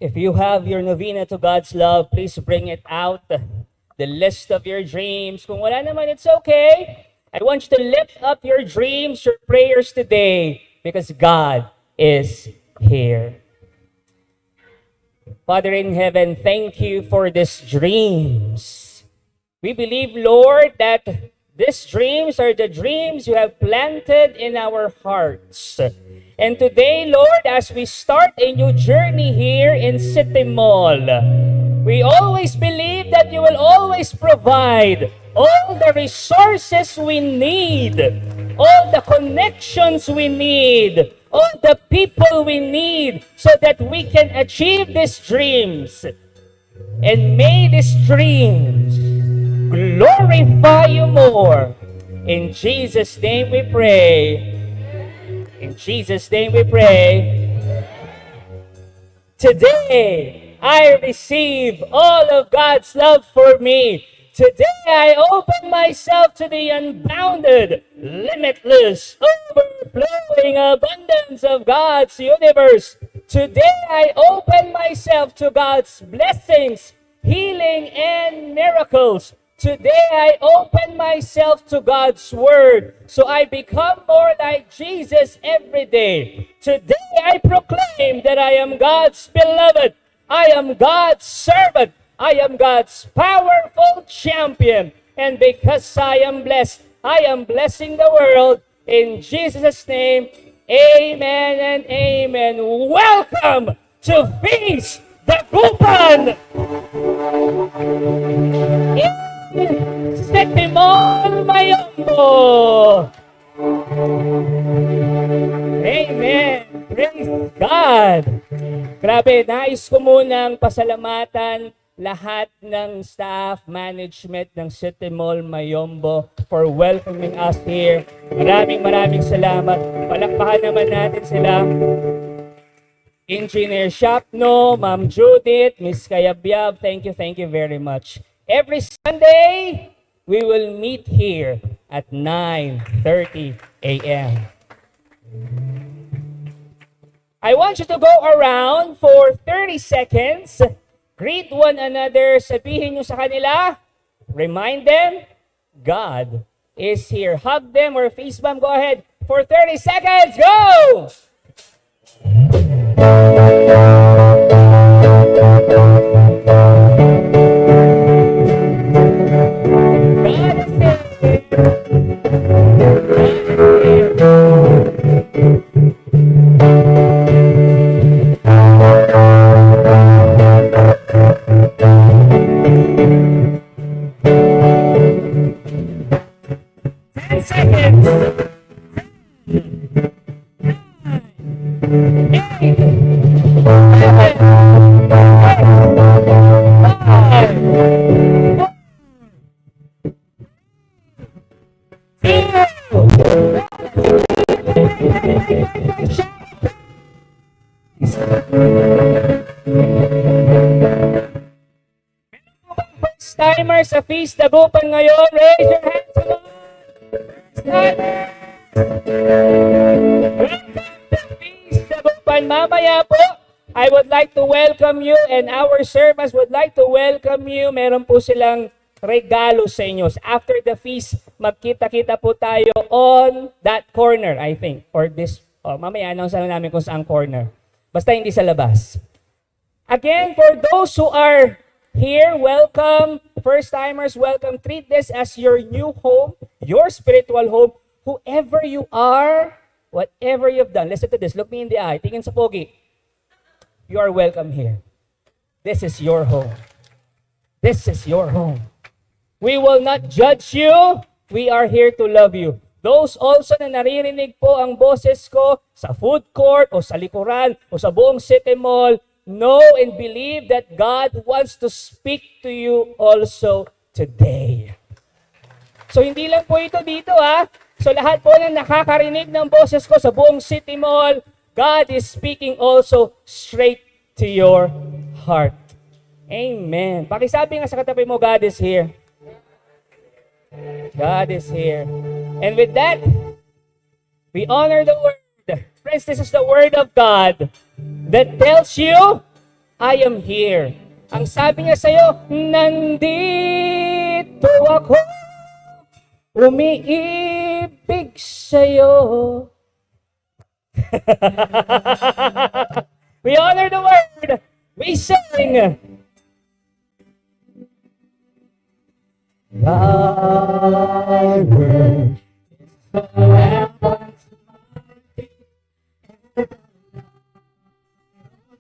If you have your novena to God's love, please bring it out. The list of your dreams. Kung wala naman, it's okay. I want you to lift up your dreams, your prayers today, because God is here. Father in heaven, thank you for these dreams. We believe, Lord, that these dreams are the dreams you have planted in our hearts. And today, Lord, as we start a new journey here in City Mall, we always believe that you will always provide all the resources we need, all the connections we need, all the people we need so that we can achieve these dreams. And may these dreams glorify you more. In Jesus' name we pray. In Jesus' name we pray. Today, I receive all of God's love for me. Today, I open myself to the unbounded, limitless, overflowing abundance of God's universe. Today, I open myself to God's blessings, healing, and miracles. Today, I open myself to God's Word, so I become more like Jesus every day. Today, I proclaim that I am God's beloved. I am God's servant. I am God's powerful champion. And because I am blessing the world. In Jesus' name, amen and amen. Welcome to Feast Dagupan! City Mall, Mayombo. Amen. Praise God. Grabe, nais ko munang pasalamatan lahat ng staff, management ng City Mall Mayombo for welcoming us here. Maraming salamat. Palakpakan naman natin sila. Engineer Shapno, Ma'am Judith, Miss Kayabyab, thank you very much. Every Sunday, we will meet here at 9:30 a.m. I want you to go around for 30 seconds. Greet one another. Sabihin nyo sa kanila. Remind them, God is here. Hug them or face bump. Go ahead. For 30 seconds, go! First-timers sa Feast Dagupan ngayon, raise your hands to God. First-timers! Welcome to Feast Dagupan. Mamaya po, I would like to welcome you and our servants would like to welcome you. Meron po silang regalo sa inyo. After the feast, magkita-kita po tayo on that corner, I think. Or this, mamaya announce na namin kung saan corner. Basta hindi sa labas. Again, for those who are here, welcome. First-timers, welcome. Treat this as your new home, your spiritual home. Whoever you are, whatever you've done, listen to this. Look me in the eye. Tingin sa pogi. You are welcome here. This is your home. This is your home. We will not judge you. We are here to love you. Those also na naririnig po ang boses ko sa food court o sa likuran o sa buong City Mall, know and believe that God wants to speak to you also today. So hindi lang po ito dito So lahat po na nakakarinig ng boses ko sa buong City Mall, God is speaking also straight to your heart. Amen. Pakisabi nga sa katabi mo, God is here. God is here. And with that, we honor the word. Friends, this is the word of God that tells you I am here. Ang sabi niya sa'yo, nandito ako, umiibig sa'yo. We honor the word. We sing. Thy word is a lamp unto my feet,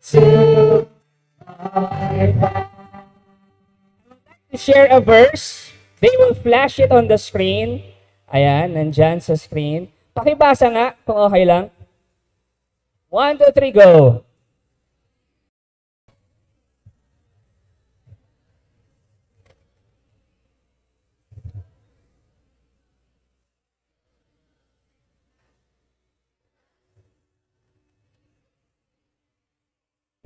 to my path. Share a verse. They will flash it on the screen. Ayan, nandyan sa screen. Pakibasa nga kung okay lang. 1, 2, 3, go.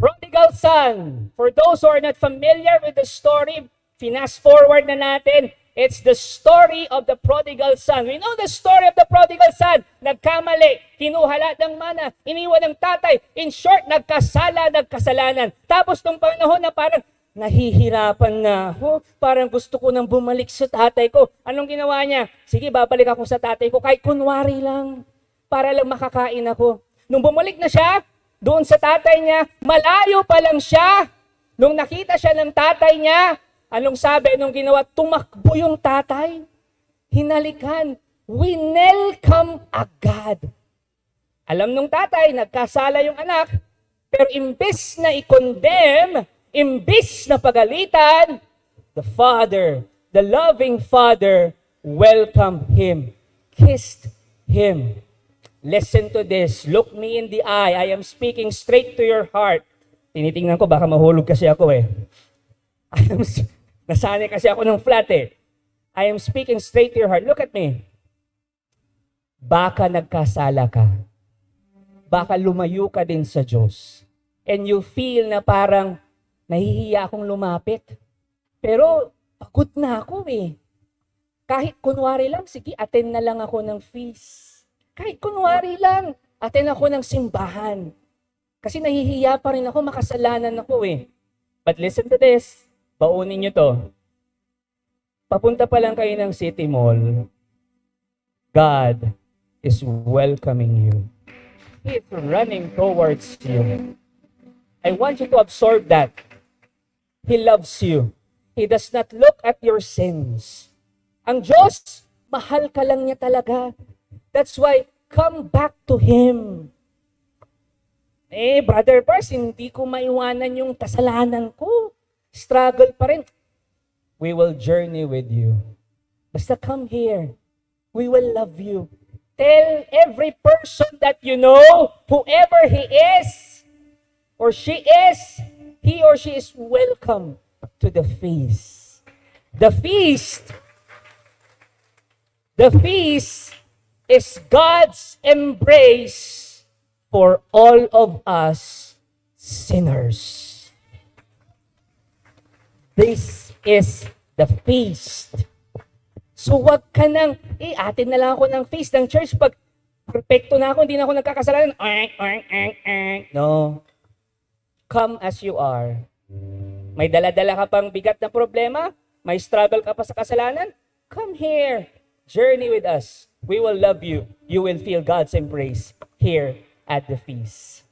Prodigal son. For those who are not familiar with the story, fast forward na natin. It's the story of the prodigal son. We know the story of the prodigal son. Nagkamali, kinuha lahat ng mana, iniwan ng tatay. In short, nagkasala, nagkasalanan. Tapos nung panahon na parang nahihirapan na ako, parang gusto ko nang bumalik sa tatay ko. Anong ginawa niya? Sige, babalik ako sa tatay ko kahit kunwari lang, para lang makakain ako. Nung bumalik na siya, doon sa tatay niya, malayo pa lang siya. Nung nakita siya ng tatay niya, anong sabi nung ginawa? Tumakbo yung tatay. Hinalikan. Winelcome agad. Alam nung tatay, nagkasala yung anak, pero imbes na i-condemn, imbes na pagalitan, the father, the loving father, welcomed him, kissed him. Listen to this. Look me in the eye. I am speaking straight to your heart. Tinitingnan ko, baka mahulog kasi ako eh. Nasanay kasi ako ng flat eh. I am speaking straight to your heart. Look at me. Baka nagkasala ka. Baka lumayo ka din sa Diyos. And you feel na parang nahihiya akong lumapit. Pero pagod na ako eh. Kahit kunwari lang, sige, attend na lang ako ng feast. Kahit kunwari lang, attend ako ng simbahan. Kasi nahihiya pa rin ako, makasalanan ako eh. But listen to this. Baunin nyo to. Papunta pa lang kayo ng City Mall. God is welcoming you. He is running towards you. I want you to absorb that. He loves you. He does not look at your sins. Ang Diyos, mahal ka lang niya talaga. That's why, come back to Him. Brother Pars, hindi ko maiwanan yung kasalanan ko. Struggle pa rin. We will journey with you. Basta come here. We will love you. Tell every person that you know, whoever he is or she is, he or she is welcome to the feast. The feast is God's embrace for all of us sinners. This is the feast. So wag ka nang, atin na lang ako ng feast ng church pag perfecto na ako, hindi na ako nagkakasalanan. No. Come as you are. May dala-dala ka pang bigat na problema? May struggle ka pa sa kasalanan? Come here. Journey with us. We will love you. You will feel God's embrace here at the feast.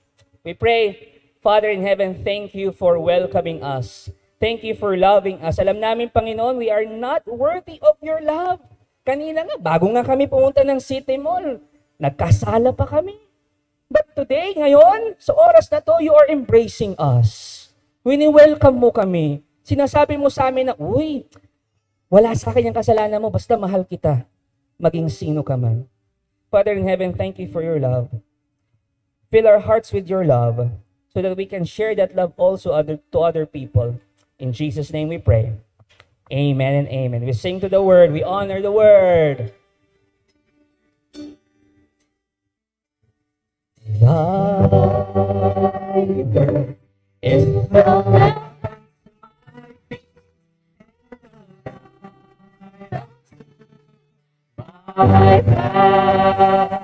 We pray, Father in heaven, thank you for welcoming us. Thank you for loving us. Alam namin, Panginoon, we are not worthy of your love. Kanina nga, bago nga kami pumunta ng City Mall, nagkasala pa kami. But today, ngayon, sa oras na to, you are embracing us. Wini-welcome mo kami. Sinasabi mo sa amin na, uy, wala sa akin yung kasalanan mo, basta mahal kita, maging sino ka man. Father in heaven, thank you for your love. Fill our hearts with your love so that we can share that love also to other people. In Jesus' name we pray. Amen and amen. We sing to the word. We honor the word. Thy word is the lamp my path.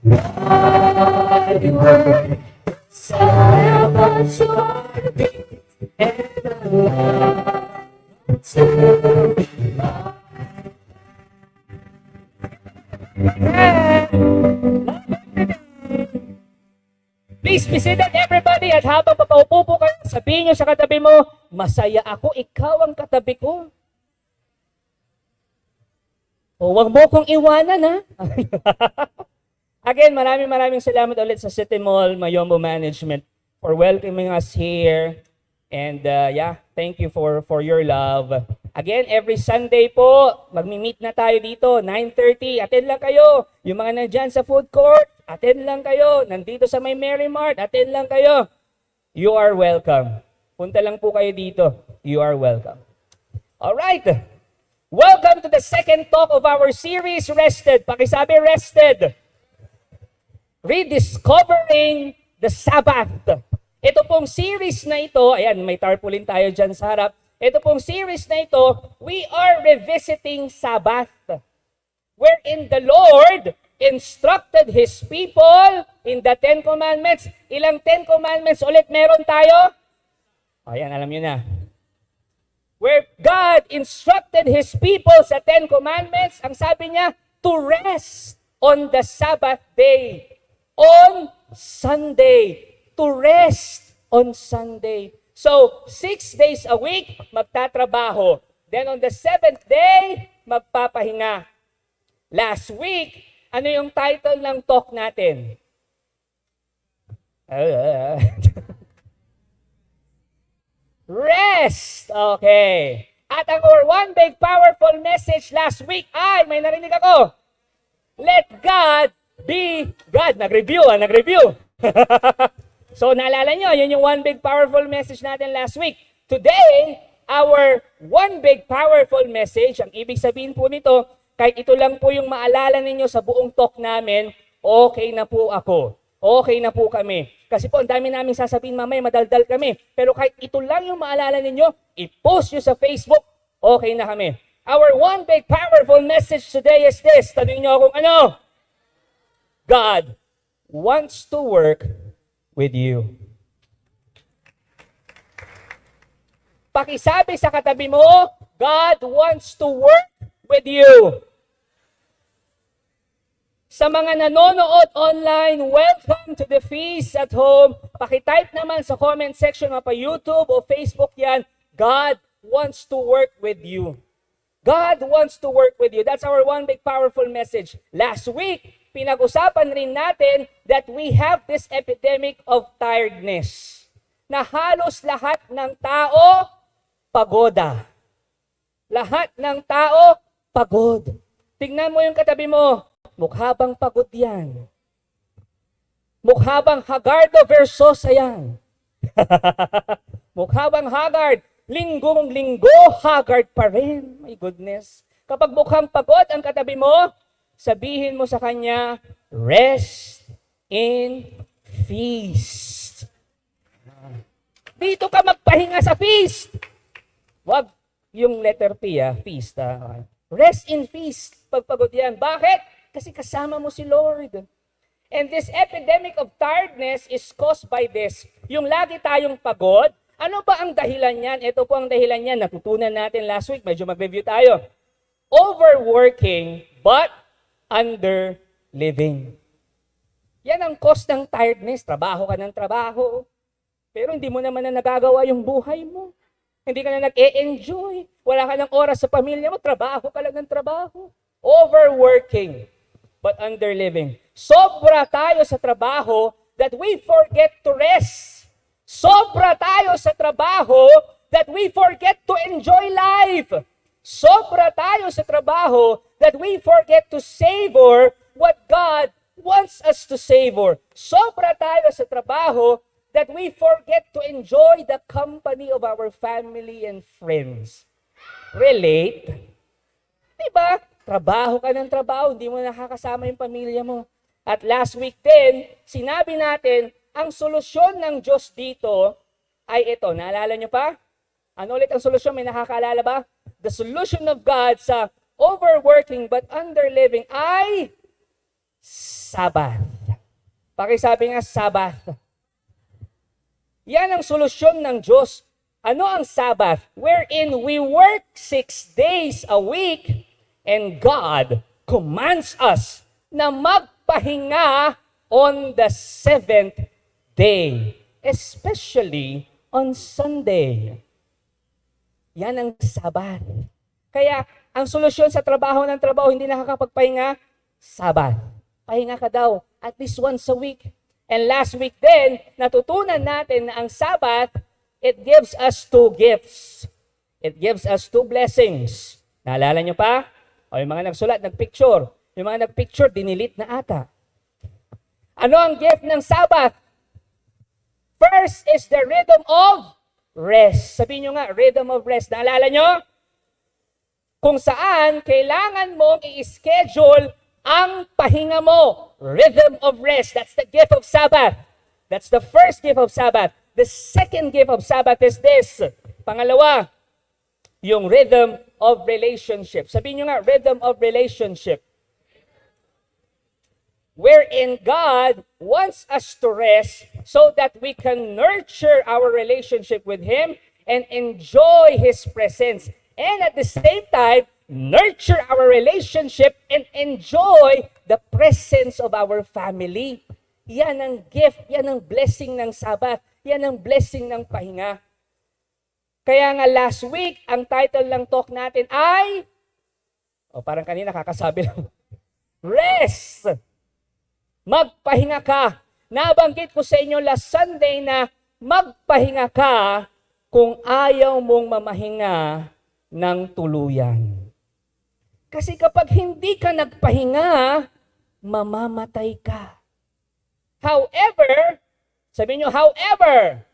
Thy word is a lamp you are the peace and the love to Please be seated everybody at habang papaupo po kayo, sabihin nyo sa katabi mo, masaya ako, ikaw ang katabi ko. O wag mo kong iwanan ha. Again, maraming salamat ulit sa City Mall Mayombo Management for welcoming us here. And thank you for your love. Again, every Sunday po, magmi-meet na tayo dito, 9:30. Attend lang kayo. Yung mga nandyan sa food court, attend lang kayo. Nandito sa may Mary Mart, attend lang kayo. You are welcome. Punta lang po kayo dito. You are welcome. Alright. Welcome to the second talk of our series, Rested. Pakisabi, Rested. Rediscovering the Sabbath. Ito pong series na ito, ayan, may tarpaulin tayo dyan sa harap. Ito pong series na ito, we are revisiting Sabbath, wherein the Lord instructed His people in the Ten Commandments. Ilang Ten Commandments ulit meron tayo? Ayan, alam nyo na. Where God instructed His people sa Ten Commandments, ang sabi niya, to rest on the Sabbath day, on Sunday. To rest on Sunday. So, 6 days a week, magtatrabaho. Then on the 7th day, magpapahinga. Last week, ano yung title ng talk natin? Rest! Okay. At ang one big powerful message last week ay, may narinig ako, let God be God. Nag-review. So, naalala nyo, yun yung one big powerful message natin last week. Today, our one big powerful message, ang ibig sabihin po nito, kahit ito lang po yung maalala ninyo sa buong talk namin, okay na po ako. Okay na po kami. Kasi po, ang dami namin sasabihin mamaya, madaldal kami. Pero kahit ito lang yung maalala ninyo, i-post nyo sa Facebook, okay na kami. Our one big powerful message today is this. Tanungin nyo kung ano? God wants to work with you. Pakisabi sa katabi mo, God wants to work with you. Sa mga nanonood online, welcome to the feast at home. Pakitype naman sa comment section, mapa YouTube o Facebook yan, God wants to work with you. God wants to work with you. That's our one big powerful message. Last week, pinag-usapan rin natin that we have this epidemic of tiredness. Na halos lahat ng tao, pagoda. Lahat ng tao, pagod. Tingnan mo yung katabi mo, mukha bang pagod yan? Mukha bang Hagardo Versosa yan? Mukha bang haggard? Linggong-linggo, haggard pa rin. My goodness. Kapag mukhang pagod ang katabi mo, sabihin mo sa kanya, rest in feast. Dito ka magpahinga sa feast. Wag yung letter P, feast. Rest in feast. Pagpagod yan. Bakit? Kasi kasama mo si Lord. And this epidemic of tiredness is caused by this. Yung lagi tayong pagod, ano ba ang dahilan niyan? Ito po ang dahilan niyan. Natutunan natin last week. Medyo mag-review tayo. Overworking but under-living. Yan ang cause ng tiredness. Trabaho ka ng trabaho. Pero hindi mo naman na nagagawa yung buhay mo. Hindi ka na nag-e-enjoy. Wala ka ng oras sa pamilya mo. Trabaho ka lang ng trabaho. Overworking but under-living. Sobra tayo sa trabaho that we forget to rest. Sobra tayo sa trabaho that we forget to enjoy life. Sobra tayo sa trabaho that we forget to savor what God wants us to savor. Sobra tayo sa trabaho that we forget to enjoy the company of our family and friends. Relate? Diba? Trabaho ka ng trabaho, hindi mo nakakasama yung pamilya mo. At last week din, sinabi natin, ang solusyon ng Diyos dito ay ito. Naalala nyo pa? Ano ulit ang solusyon? May nakakaalala ba? The solution of God sa overworking but underliving ay Sabbath. Pakisabi nga, Sabbath. Yan ang solusyon ng Diyos. Ano ang Sabbath? Wherein we work 6 days a week and God commands us na magpahinga on the 7th day, especially on Sunday. Yan ang Sabbath. Kaya, ang solusyon sa trabaho ng trabaho, hindi nakakapagpahinga, Sabbath. Pahinga ka daw, at least once a week. And last week din, natutunan natin na ang Sabbath, it gives us 2 gifts. It gives us 2 blessings. Naalala nyo pa? O yung mga nagsulat, nagpicture. Yung mga nagpicture, dinilit na ata. Ano ang gift ng Sabbath? First is the rhythm of rest. Sabihin nyo nga, rhythm of rest. Naalala nyo? Kung saan kailangan mong i-schedule ang pahinga mo. Rhythm of rest. That's the gift of Sabbath. That's the first gift of Sabbath. The second gift of Sabbath is this. Pangalawa, yung rhythm of relationship. Sabihin nyo nga, rhythm of relationship. Wherein God wants us to rest so that we can nurture our relationship with Him and enjoy His presence. And at the same time, nurture our relationship and enjoy the presence of our family. Yan ang gift, yan ang blessing ng Sabbath, yan ang blessing ng pahinga. Kaya nga last week, ang title ng talk natin ay, parang kanina kakasabi lang, Rest! Magpahinga ka. Nabanggit ko sa inyo last Sunday na magpahinga ka kung ayaw mong mamahinga ng tuluyan. Kasi kapag hindi ka nagpahinga, mamamatay ka. However, sabihin nyo, however,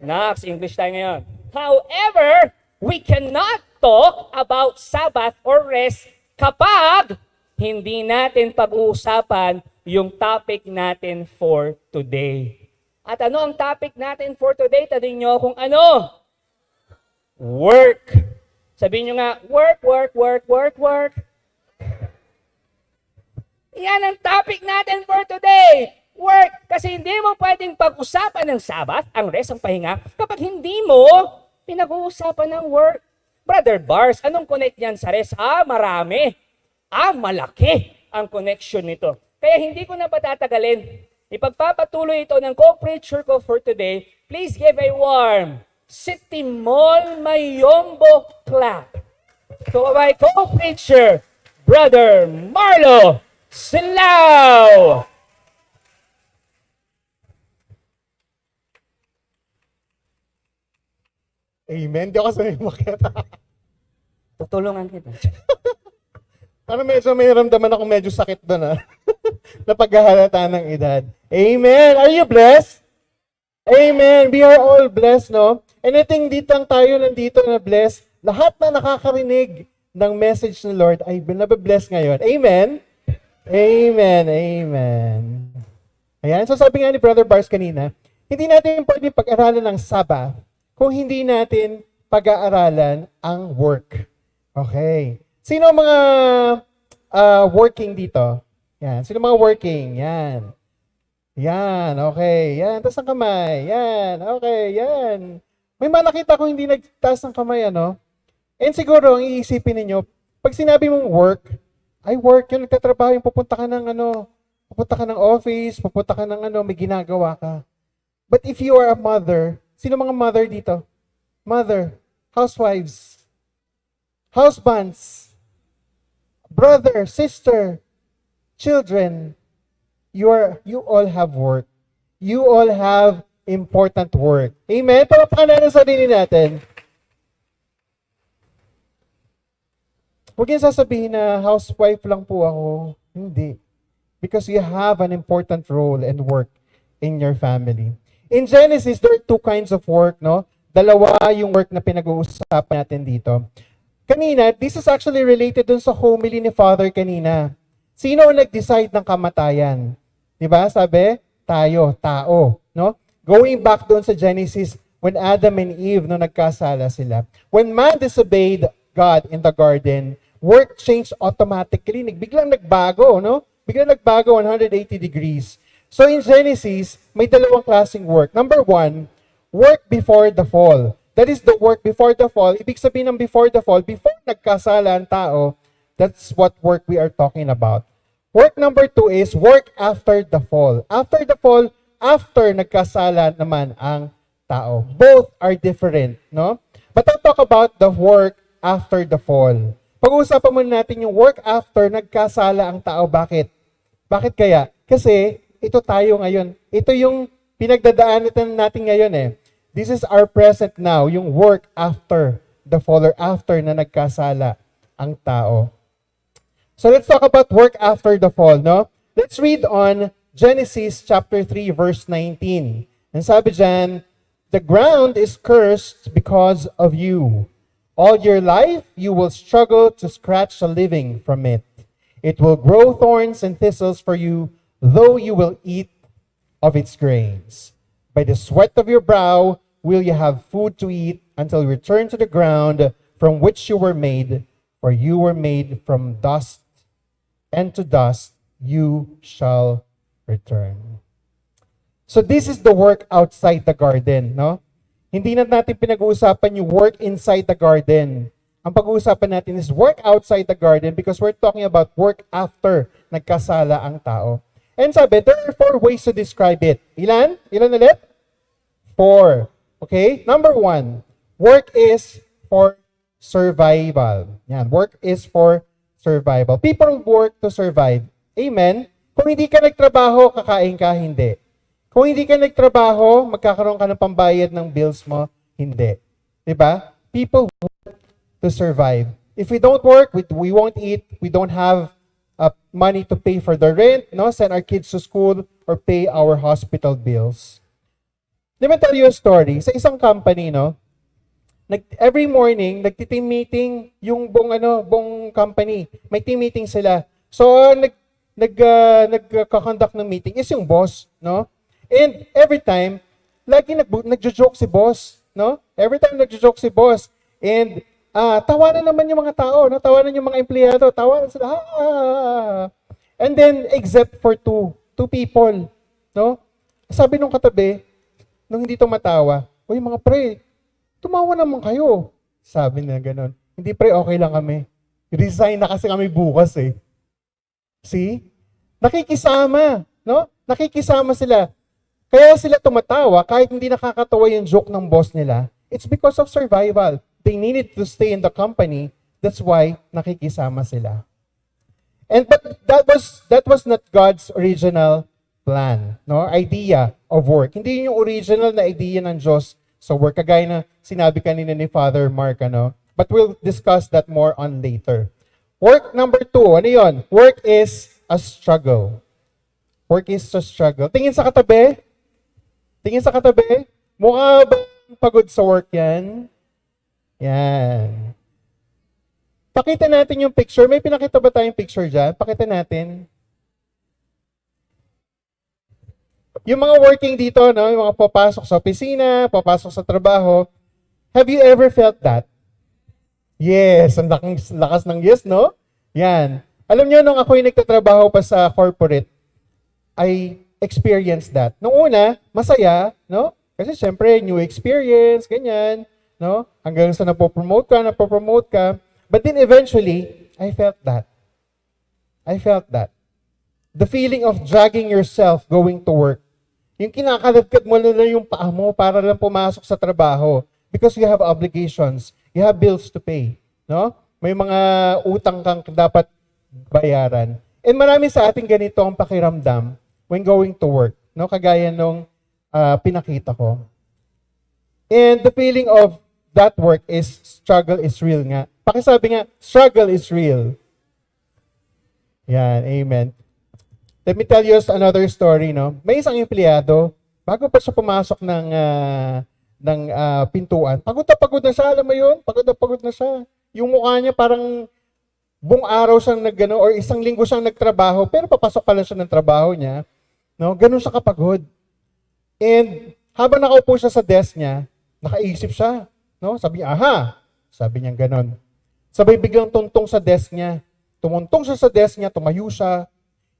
next, English tayo ngayon. However, we cannot talk about Sabbath or rest kapag hindi natin pag-uusapan yung topic natin for today. At ano ang topic natin for today? Tanungin nyo kung ano? Work. Sabihin nyo nga, work, work, work, work, work. Yan ang topic natin for today. Work. Kasi hindi mo pwedeng pag-usapan ng Sabbath, ang rest, ang pahinga, kapag hindi mo pinag-uusapan ng work. Brother Bars, anong connect yan sa rest? Marami. Malaki ang connection nito. Kaya hindi ko na patatagalin. Ipagpapatuloy ito ng co-preacher ko for today. Please give a warm City Mall Mayombo clap to my co-preacher, Brother Marlo Silao. Amen. Di ako sanay makita. Tutulungan kita. Parang medyo may ramdaman ako medyo sakit doon na paghahalata ng edad. Amen. Are you blessed? Amen. We are all blessed, no? And I think ditang tayo nandito na blessed. Lahat na nakakarinig ng message ng Lord ay nababless ngayon. Amen? Amen. Amen. Ayan. So sabi nga ni Brother Bars kanina, hindi natin pwedeng pag-aralan ng Sabbath kung hindi natin pag-aaralan ang work. Okay. Sino ang mga working dito? Yan. Sino mga working? Yan. Yan. Okay. Yan. Taas ng kamay. Yan. Okay. Yan. May mga nakita ko hindi nagtaas ng kamay, ano? And siguro, ang iisipin ninyo, pag sinabi mong work, ay work yun, nagtatrabaho yung pupunta ka ng office, pupunta ka ng may ginagawa ka. But if you are a mother, sino mga mother dito? Mother, housewives, husbands, brother, sister, children, you all have work. You all have important work. Amen? Palapakan natin sa sarili natin. Huwag yung sasabihin na housewife lang po ako. Hindi. Because you have an important role and work in your family. In Genesis, there are 2 kinds of work, no? Dalawa yung work na pinag-uusapan natin dito. Kanina, this is actually related dun sa homily ni Father kanina. Sino ang nag-decide ng kamatayan? Diba? Sabi, tayo, tao, no? Going back doon sa Genesis, when Adam and Eve, no, nagkasala sila. When man disobeyed God in the garden, work changed automatically. Biglang nagbago, no? Biglang nagbago 180 degrees. So in Genesis, may 2 klaseng work. Number 1, work before the fall. That is the work before the fall. Ibig sabihin ng before the fall, before nagkasala ang tao, that's what work we are talking about. Work number 2 is work after the fall. After the fall, after nagkasala naman ang tao. Both are different, no? But I'll talk about the work after the fall. Pag-uusapan muna natin yung work after nagkasala ang tao. Bakit? Bakit kaya? Kasi ito tayo ngayon. Ito yung pinagdadaanan natin ngayon eh. This is our present now, yung work after the fall or after na nagkasala ang tao. So let's talk about work after the fall, no? Let's read on Genesis chapter 3 verse 19. And sabi dyan, the ground is cursed because of you. All your life, you will struggle to scratch a living from it. It will grow thorns and thistles for you, though you will eat of its grains. By the sweat of your brow will you have food to eat until you return to the ground from which you were made, for you were made from dust, and to dust you shall return. So this is the work outside the garden, no? Hindi na natin pinag-uusapan yung work inside the garden. Ang pag-uusapan natin is work outside the garden because we're talking about work after nagkasala ang tao. And sabi, there are 4 ways to describe it. Ilan? Ilan ulit? 4. Okay? Number 1, work is for survival. Yan, work is for survival. People work to survive. Amen? Kung hindi ka nagtrabaho, kakain ka, hindi. Kung hindi ka nagtrabaho, magkakaroon ka ng pambayad ng bills mo, hindi. Diba? People work to survive. If we don't work, we won't eat, we don't have money to pay for the rent, no? Send our kids to school, or pay our hospital bills. Let me tell you a story. Sa isang company, no? Every morning, nagti-team meeting yung buong company. May team meeting sila. So, nagka-conduct ng meeting is yung boss, no? And every time, lagi nagjo-joke si boss, no? Every time nagjo-joke si boss. And tawanan naman yung mga tao, no? Tawanan yung mga empleyado, tawanan sila. And then, except for two people, no? Sabi nung katabi, nung hindi tumatawa, uy mga pre, tumawa naman kayo. Sabi na gano'n. Hindi pre, okay lang kami. Resign na kasi kami bukas eh. See? Nakikisama, no? Nakikisama sila. Kaya sila tumatawa kahit hindi nakakatawa yung joke ng boss nila. It's because of survival. They needed to stay in the company. That's why nakikisama sila. But that was not God's original plan, no? Idea of work. Hindi yung original na idea ng Diyos sa work, kagaya na sinabi kanina ni Father Mark, ano? But we'll discuss that more on later. Work number 2, ano yun? Work is a struggle. Work is a struggle. Tingin sa katabi. Tingin sa katabi. Mukha ba pagod sa work yan? Yan. Pakita natin yung picture. May pinakita ba tayong picture dyan? Pakita natin. Yung mga working dito, no, yung mga papasok sa opisina, papasok sa trabaho, have you ever felt that? Yes, ang lakas ng yes, no? Yan. Alam niyo, nung ako'y nagtatrabaho pa sa corporate, I experienced that. Nung una, masaya, no? Kasi syempre, new experience, ganyan, no? Hanggang sa napopromote ka. But then eventually, I felt that. I felt that. The feeling of dragging yourself going to work. Yung kinakaladkad mo na yung paa mo para lang pumasok sa trabaho. Because you have obligations. You have bills to pay. No? May mga utang kang dapat bayaran. And marami sa ating ganito ang pakiramdam when going to work. No? Kagaya nung pinakita ko. And the feeling of that work is struggle is real nga. Pakisabi nga, struggle is real. Yan, amen. Let me tell you another story, no? May isang empleyado, bago pa siya pumasok ng pintuan, pagod na siya, alam mo yun? Pagod na siya. Yung mukha niya parang buong araw siyang or isang linggo siyang nagtrabaho, pero papasok pa lang siya ng trabaho niya. No? Ganun siya kapagod. And habang nakaupo siya sa desk niya, nakaisip siya. No? Sabi niya, aha! Sabi niya ganun. Sabay biglang tuntong sa desk niya. Tumuntong siya sa desk niya, tumayo siya,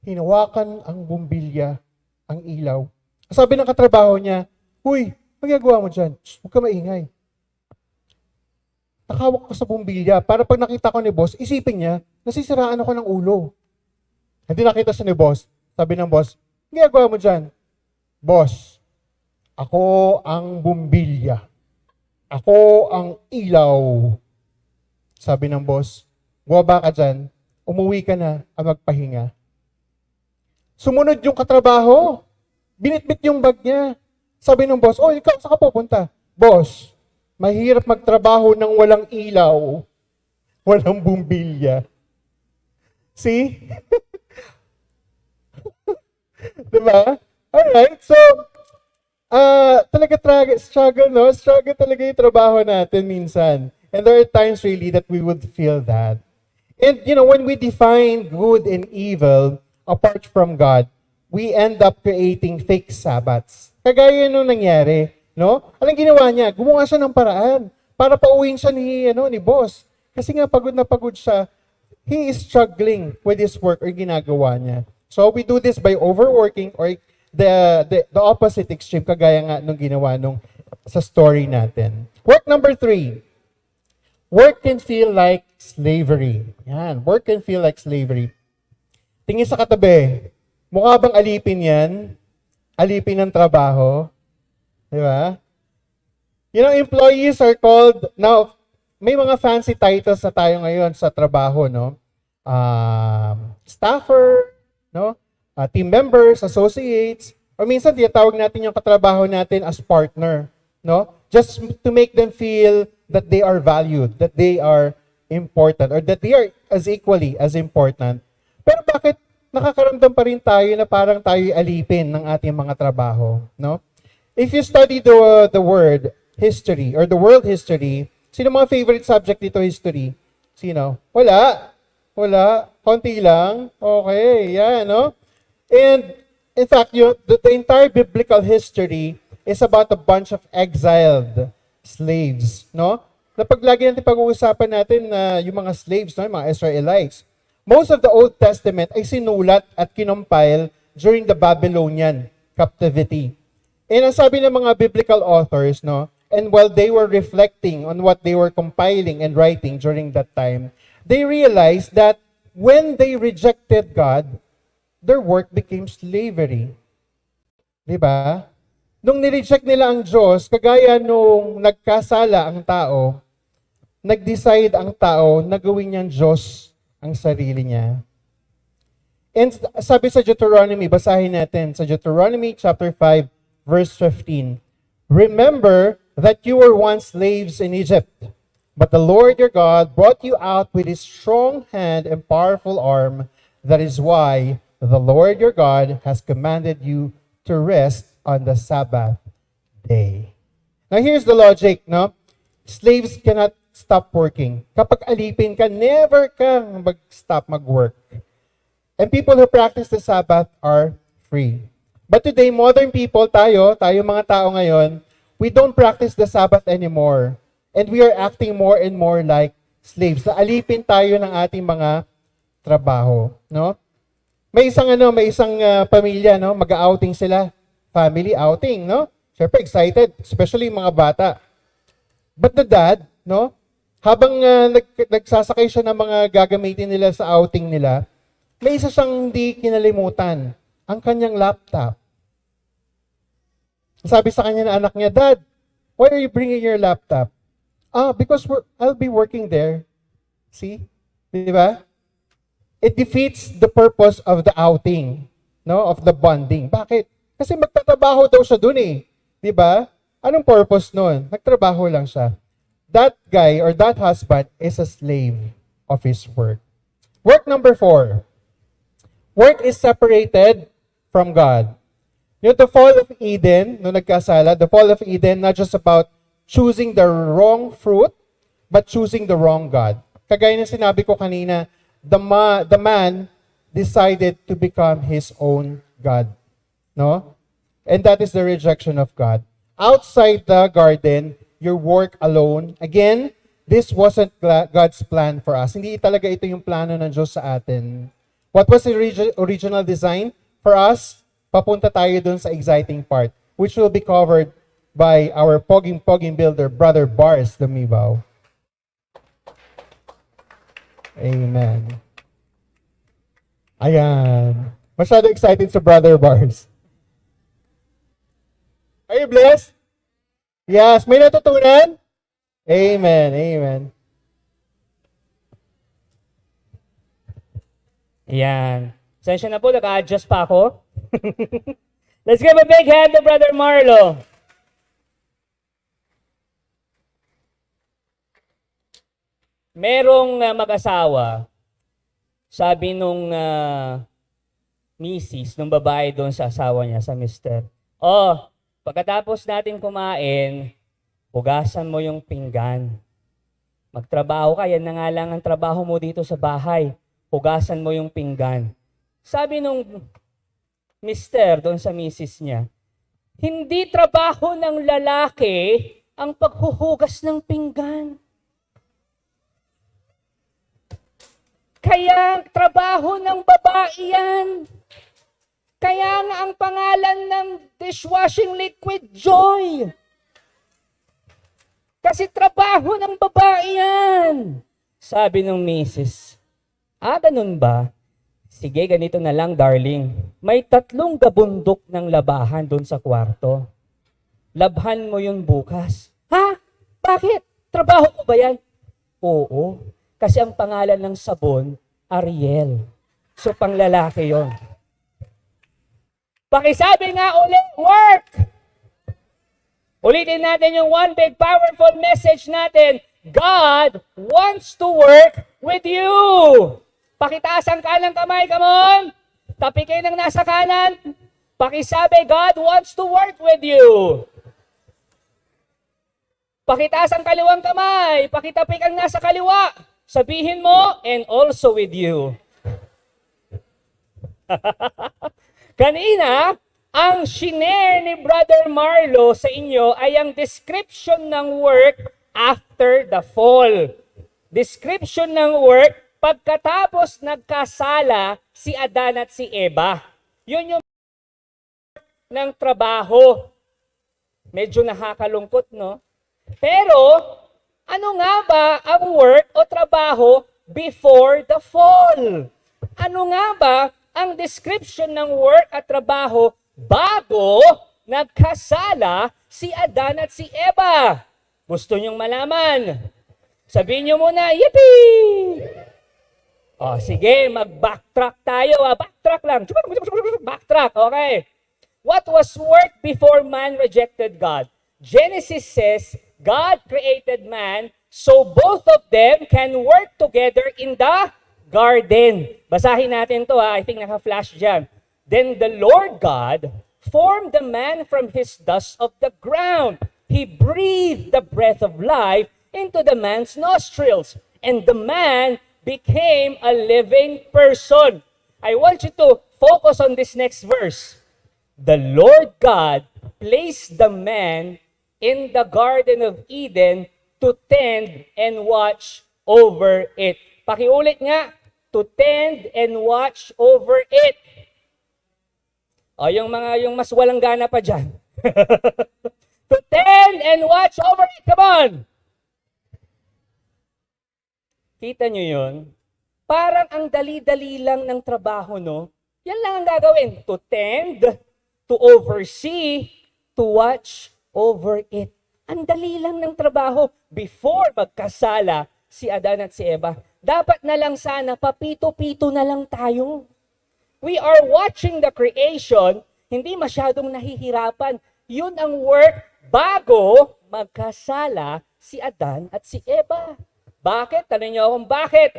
hinawakan ang bumbilya, ang ilaw. Sabi ng katrabaho niya, huy, magagawa mo dyan? Shh, huwag ka maingay. Nakawak ko sa bumbilya para pag nakita ko ni boss, isipin niya, nasisiraan ako ng ulo. Hindi nakita siya ni boss. Sabi ng boss, magagawa mo dyan? Boss, ako ang bumbilya. Ako ang ilaw. Sabi ng boss, bumaba ka dyan, umuwi ka na at magpahinga. Sumunod yung katrabaho. Binitbit yung bag niya. Sabi ng boss, oh, ikaw, saan ka pupunta? Boss, mahirap magtrabaho ng walang ilaw, walang bumbilya. See? Diba? Alright, so, struggle, no? Struggle talaga yung trabaho natin minsan. And there are times really that we would feel that. And, when we define good and evil apart from God, we end up creating fake Sabbaths. Kagaya nung nangyari, no? Anong ginawa niya? Gumawa siya ng paraan para pauwiin siya ni boss. Kasi nga pagod na pagod siya, he is struggling with his work or ginagawa niya. So we do this by overworking or the opposite extreme, kagaya nga nung ginawa sa story natin. Work number 3. Work can feel like slavery. Yan, work can feel like slavery. Tingin sa katabi, mukha bang alipin yan? Alipin ng trabaho? Di ba? Employees are called, now, may mga fancy titles na tayo ngayon sa trabaho, no? Staffer, no? Team members, associates, or minsan tinatawag natin yung katrabaho natin as partner, no? Just to make them feel that they are valued, that they are important, or that they are as equally as important. Pero bakit nakakaramdam pa rin tayo na parang tayo alipin ng ating mga trabaho, no? If you study the word history or the world history, sino mga favorite subject dito history? Sino? Wala. Konti lang. Okay, yeah, no? And in fact, the entire biblical history is about a bunch of exiled slaves, no? Napaglagi natin pag-uusapan natin na yung mga slaves, no, yung mga Israelites. Most of the Old Testament ay sinulat at kinompile during the Babylonian captivity. And ang sabi ng mga biblical authors, no, and while they were reflecting on what they were compiling and writing during that time, they realized that when they rejected God, their work became slavery. Diba? Nung nireject nila ang Diyos, kagaya nung nagkasala ang tao, nag-decide ang tao na gawin niyang Diyos ang sarili niya. And sabi sa Deuteronomy, basahin natin, sa Deuteronomy chapter 5, verse 15, remember that you were once slaves in Egypt, but the Lord your God brought you out with his strong hand and powerful arm. That is why the Lord your God has commanded you to rest on the Sabbath day. Now here's the logic, no? Slaves cannot stop working. Kapag alipin ka, never kang mag-stop mag-work. And people who practice the Sabbath are free. But today, modern people, tayo mga tao ngayon, we don't practice the Sabbath anymore. And we are acting more and more like slaves. Alipin tayo ng ating mga trabaho, no? May isang pamilya, no, mag-outing sila. Family outing, no? Siyempre excited, especially mga bata. But the dad, no, habang nagsasakay siya ng mga gagamitin nila sa outing nila, may isa siyang hindi kinalimutan, ang kanyang laptop. Sabi sa kanya na anak niya, Dad, why are you bringing your laptop? Because I'll be working there. See? Di ba? It defeats the purpose of the outing, no? Of the bonding. Bakit? Kasi magtatrabaho daw siya dun eh. Di ba? Anong purpose nun? Nagtrabaho lang siya. That guy or that husband is a slave of his work. Work number 4. Work is separated from God. The fall of Eden, nung nagkasala, the fall of Eden, not just about choosing the wrong fruit, but choosing the wrong God. Kagaya ng sinabi ko kanina, the man decided to become his own God. No? And that is the rejection of God. Outside the garden, your work alone, again, this wasn't God's plan for us. Hindi talaga ito yung plano ng Diyos sa atin. What was the original design for us? Papunta tayo dun sa exciting part, which will be covered by our poging builder, Brother Bars Lumibaw. Amen. Ayan. Masyado excited sa Brother Bars. Are you blessed? Yes. May natutunan? Amen. Amen. Yan. Sensya na po, naka-adjust pa ako. Let's give a big hand to Brother Marlo. Merong mag-asawa, sabi nung misis, nung babae doon sa asawa niya, sa mister, oh, pagkatapos natin kumain, hugasan mo yung pinggan. Magtrabaho ka, yan na nga lang ang trabaho mo dito sa bahay. Hugasan mo yung pinggan. Sabi nung mister doon sa misis niya, hindi trabaho ng lalaki ang paghuhugas ng pinggan. Kaya trabaho ng babae yan. Kaya nga ang pangalan ng dishwashing liquid, Joy. Kasi trabaho ng babae yan. Sabi ng misis, ganun ba? Sige, ganito na lang, darling. May 3 gabundok ng labahan doon sa kwarto. Labhan mo yun bukas. Ha? Bakit? Trabaho ko ba yan? Oo. Kasi ang pangalan ng sabon, Ariel. So, panglalaki yon. Pakisabi nga ulit, work! Ulitin natin yung one big powerful message natin. God wants to work with you. Pakitaas ang kanang kamay, come on. Tapikin ang nasa kanan. Pakisabi, God wants to work with you. Pakitaas ang kaliwang kamay. Pakitapik ang nasa kaliwa. Sabihin mo, and also with you. Kanina, ang shinare ni Brother Marlo sa inyo ay ang description ng work after the fall. Description ng work pagkatapos nagkasala si Adan at si Eva. Yun yung ng trabaho. Medyo nakakalungkot, no? Pero, ano nga ba ang work o trabaho before the fall? Ano nga ba ang description ng work at trabaho bago nagkasala si Adan at si Eva? Gusto niyong malaman? Sabihin niyo muna, yippee! O, sige, mag-backtrack tayo. Backtrack lang. Backtrack, okay. What was work before man rejected God? Genesis says, God created man so both of them can work together in the garden. Basahin natin to I think naka-flash dyan. Then the Lord God formed the man from his dust of the ground. He breathed the breath of life into the man's nostrils. And the man became a living person. I want you to focus on this next verse. The Lord God placed the man in the Garden of Eden to tend and watch over it. Pakiulit nga, to tend and watch over it. O, yung mas walang gana pa dyan. To tend and watch over it. Come on! Kita nyo yun? Parang ang dali-dali lang ng trabaho, no? Yan lang ang gagawin. To tend, to oversee, to watch over it. Ang dali lang ng trabaho before magkasala si Adan at si Eva. Dapat na lang sana, papito-pito na lang tayo. We are watching the creation, hindi masyadong nahihirapan. Yun ang work bago magkasala si Adan at si Eva. Bakit? Tanong niyo akong bakit?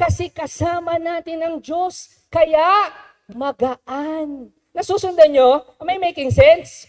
Kasi kasama natin ang Diyos, kaya magaan. Nasusundan nyo? Am I making sense?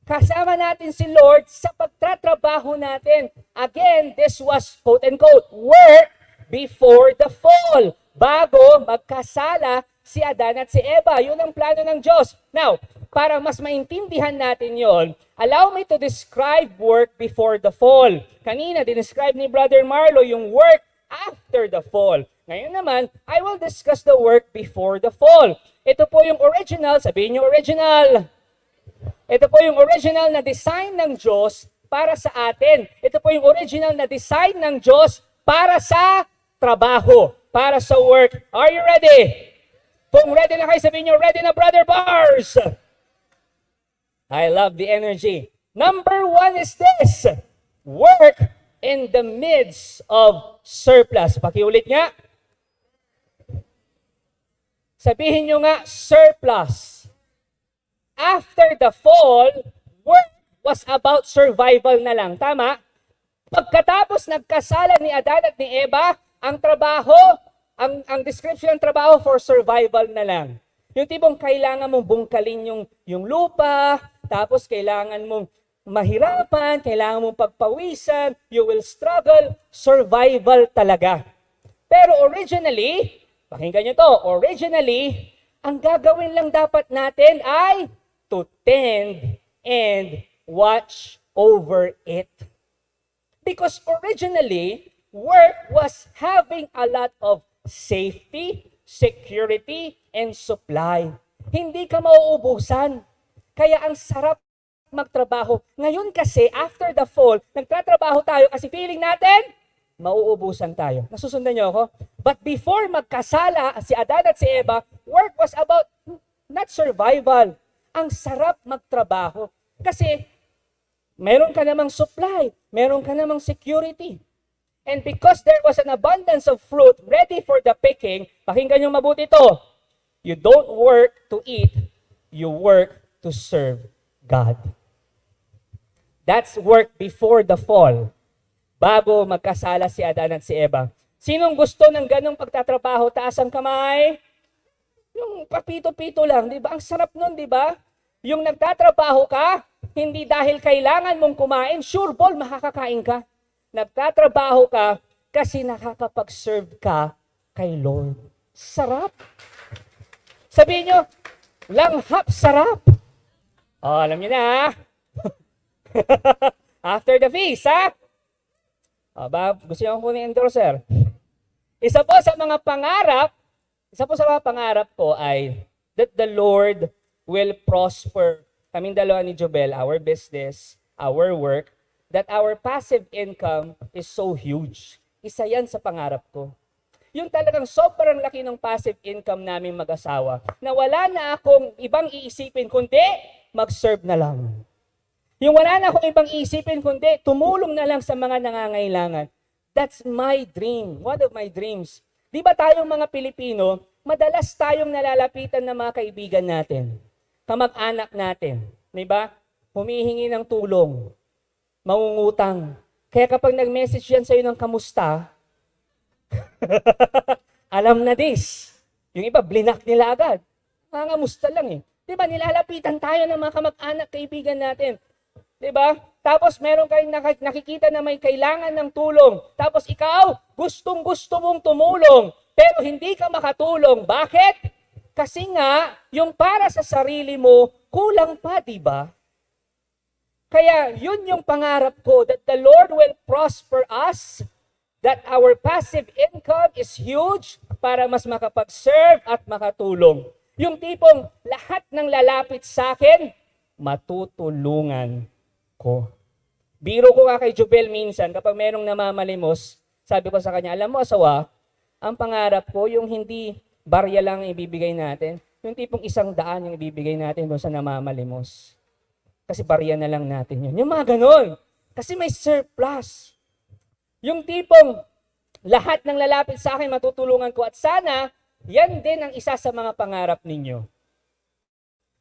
Kasama natin si Lord sa pagtatrabaho natin. Again, this was quote-unquote work before the fall. Bago magkasala si Adan at si Eva. Yun ang plano ng Diyos. Now, para mas maintindihan natin yon, allow me to describe work before the fall. Kanina, dinescribe ni Brother Marlo yung work after the fall. Ngayon naman, I will discuss the work before the fall. Ito po yung original. Sabihin niyo original. Ito po yung original na design ng Diyos para sa atin. Ito po yung original na design ng Diyos para sa trabaho, para sa work. Are you ready? Kung ready na kayo, sabihin nyo, ready na, Brother Bars! I love the energy. Number 1 is this. Work in the midst of surplus. Pakiulit nga. Sabihin nyo nga, surplus. After the fall, work was about survival na lang. Tama? Pagkatapos nagkasala ni Adan at ni Eva, ang trabaho, ang description ng trabaho for survival na lang. Yung tipong kailangan mong bungkalin yung lupa, tapos kailangan mong mahirapan, kailangan mong pagpawisan, you will struggle, survival talaga. Pero originally, pakinggan nyo to, originally, ang gagawin lang dapat natin ay to tend and watch over it. Because originally, work was having a lot of safety, security, and supply. Hindi ka mauubusan. Kaya ang sarap magtrabaho. Ngayon kasi, after the fall, nagtatrabaho tayo kasi feeling natin, mauubusan tayo. Nasusundan niyo ako? But before magkasala si Adan at si Eva, work was about not survival. Ang sarap magtrabaho. Kasi meron ka namang supply, meron ka namang security. And because there was an abundance of fruit ready for the picking, pakinggan niyo mabuti ito. You don't work to eat, you work to serve God. That's work before the fall. Bago magkasala si Adan at si Eva. Sinong gusto ng ganong pagtatrabaho? Taas ang kamay. Yung papito-pito lang, di ba? Ang sarap nun, di ba? Yung nagtatrabaho ka, hindi dahil kailangan mong kumain, sure ball, makakakain ka. Nagtatrabaho ka kasi nakakapag-serve ka kay Lord. Sarap. Sabihin nyo, langhap sarap. Oh, alam niyo na, ha? After the feast, ha? Gusto niyo akong kunin endorser? Isa po sa mga pangarap ko ay that the Lord will prosper kaming dalawa ni Jobel, our business, our work, that our passive income is so huge. Isa yan sa pangarap ko. Yung talagang sobrang laki ng passive income namin mag-asawa, na wala na akong ibang iisipin, kundi mag-serve na lang. Yung wala na akong ibang iisipin, kundi tumulong na lang sa mga nangangailangan. That's my dream, one of my dreams. Di ba tayong mga Pilipino, madalas tayong nalalapitan ng mga kaibigan natin, kamag-anak natin, di ba? Humihingi ng tulong, mangungutang. Kaya kapag nag-message yan sa'yo ng kamusta, alam na this. Yung iba, blinak nila agad. Nangamusta lang eh. Di ba, nilalapitan tayo ng mga kamag-anak, kaibigan natin. Di ba? Tapos meron kayong nakikita na may kailangan ng tulong. Tapos ikaw, gustong-gusto mong tumulong, pero hindi ka makatulong. Bakit? Kasi nga, yung para sa sarili mo, kulang pa, di ba? Kaya yun yung pangarap ko, that the Lord will prosper us, that our passive income is huge para mas makapag-serve at makatulong. Yung tipong lahat ng lalapit sa akin, matutulungan ko. Biro ko nga kay Jobel minsan, kapag merong namamalimos, sabi ko sa kanya, alam mo asawa, ang pangarap ko yung hindi barya lang ibibigay natin, yung tipong 100 yung ibibigay natin doon sa namamalimos. Kasi barya na lang natin yun. Yung mga ganun. Kasi may surplus. Yung tipong lahat ng lalapit sa akin matutulungan ko at sana, yan din ang isa sa mga pangarap ninyo.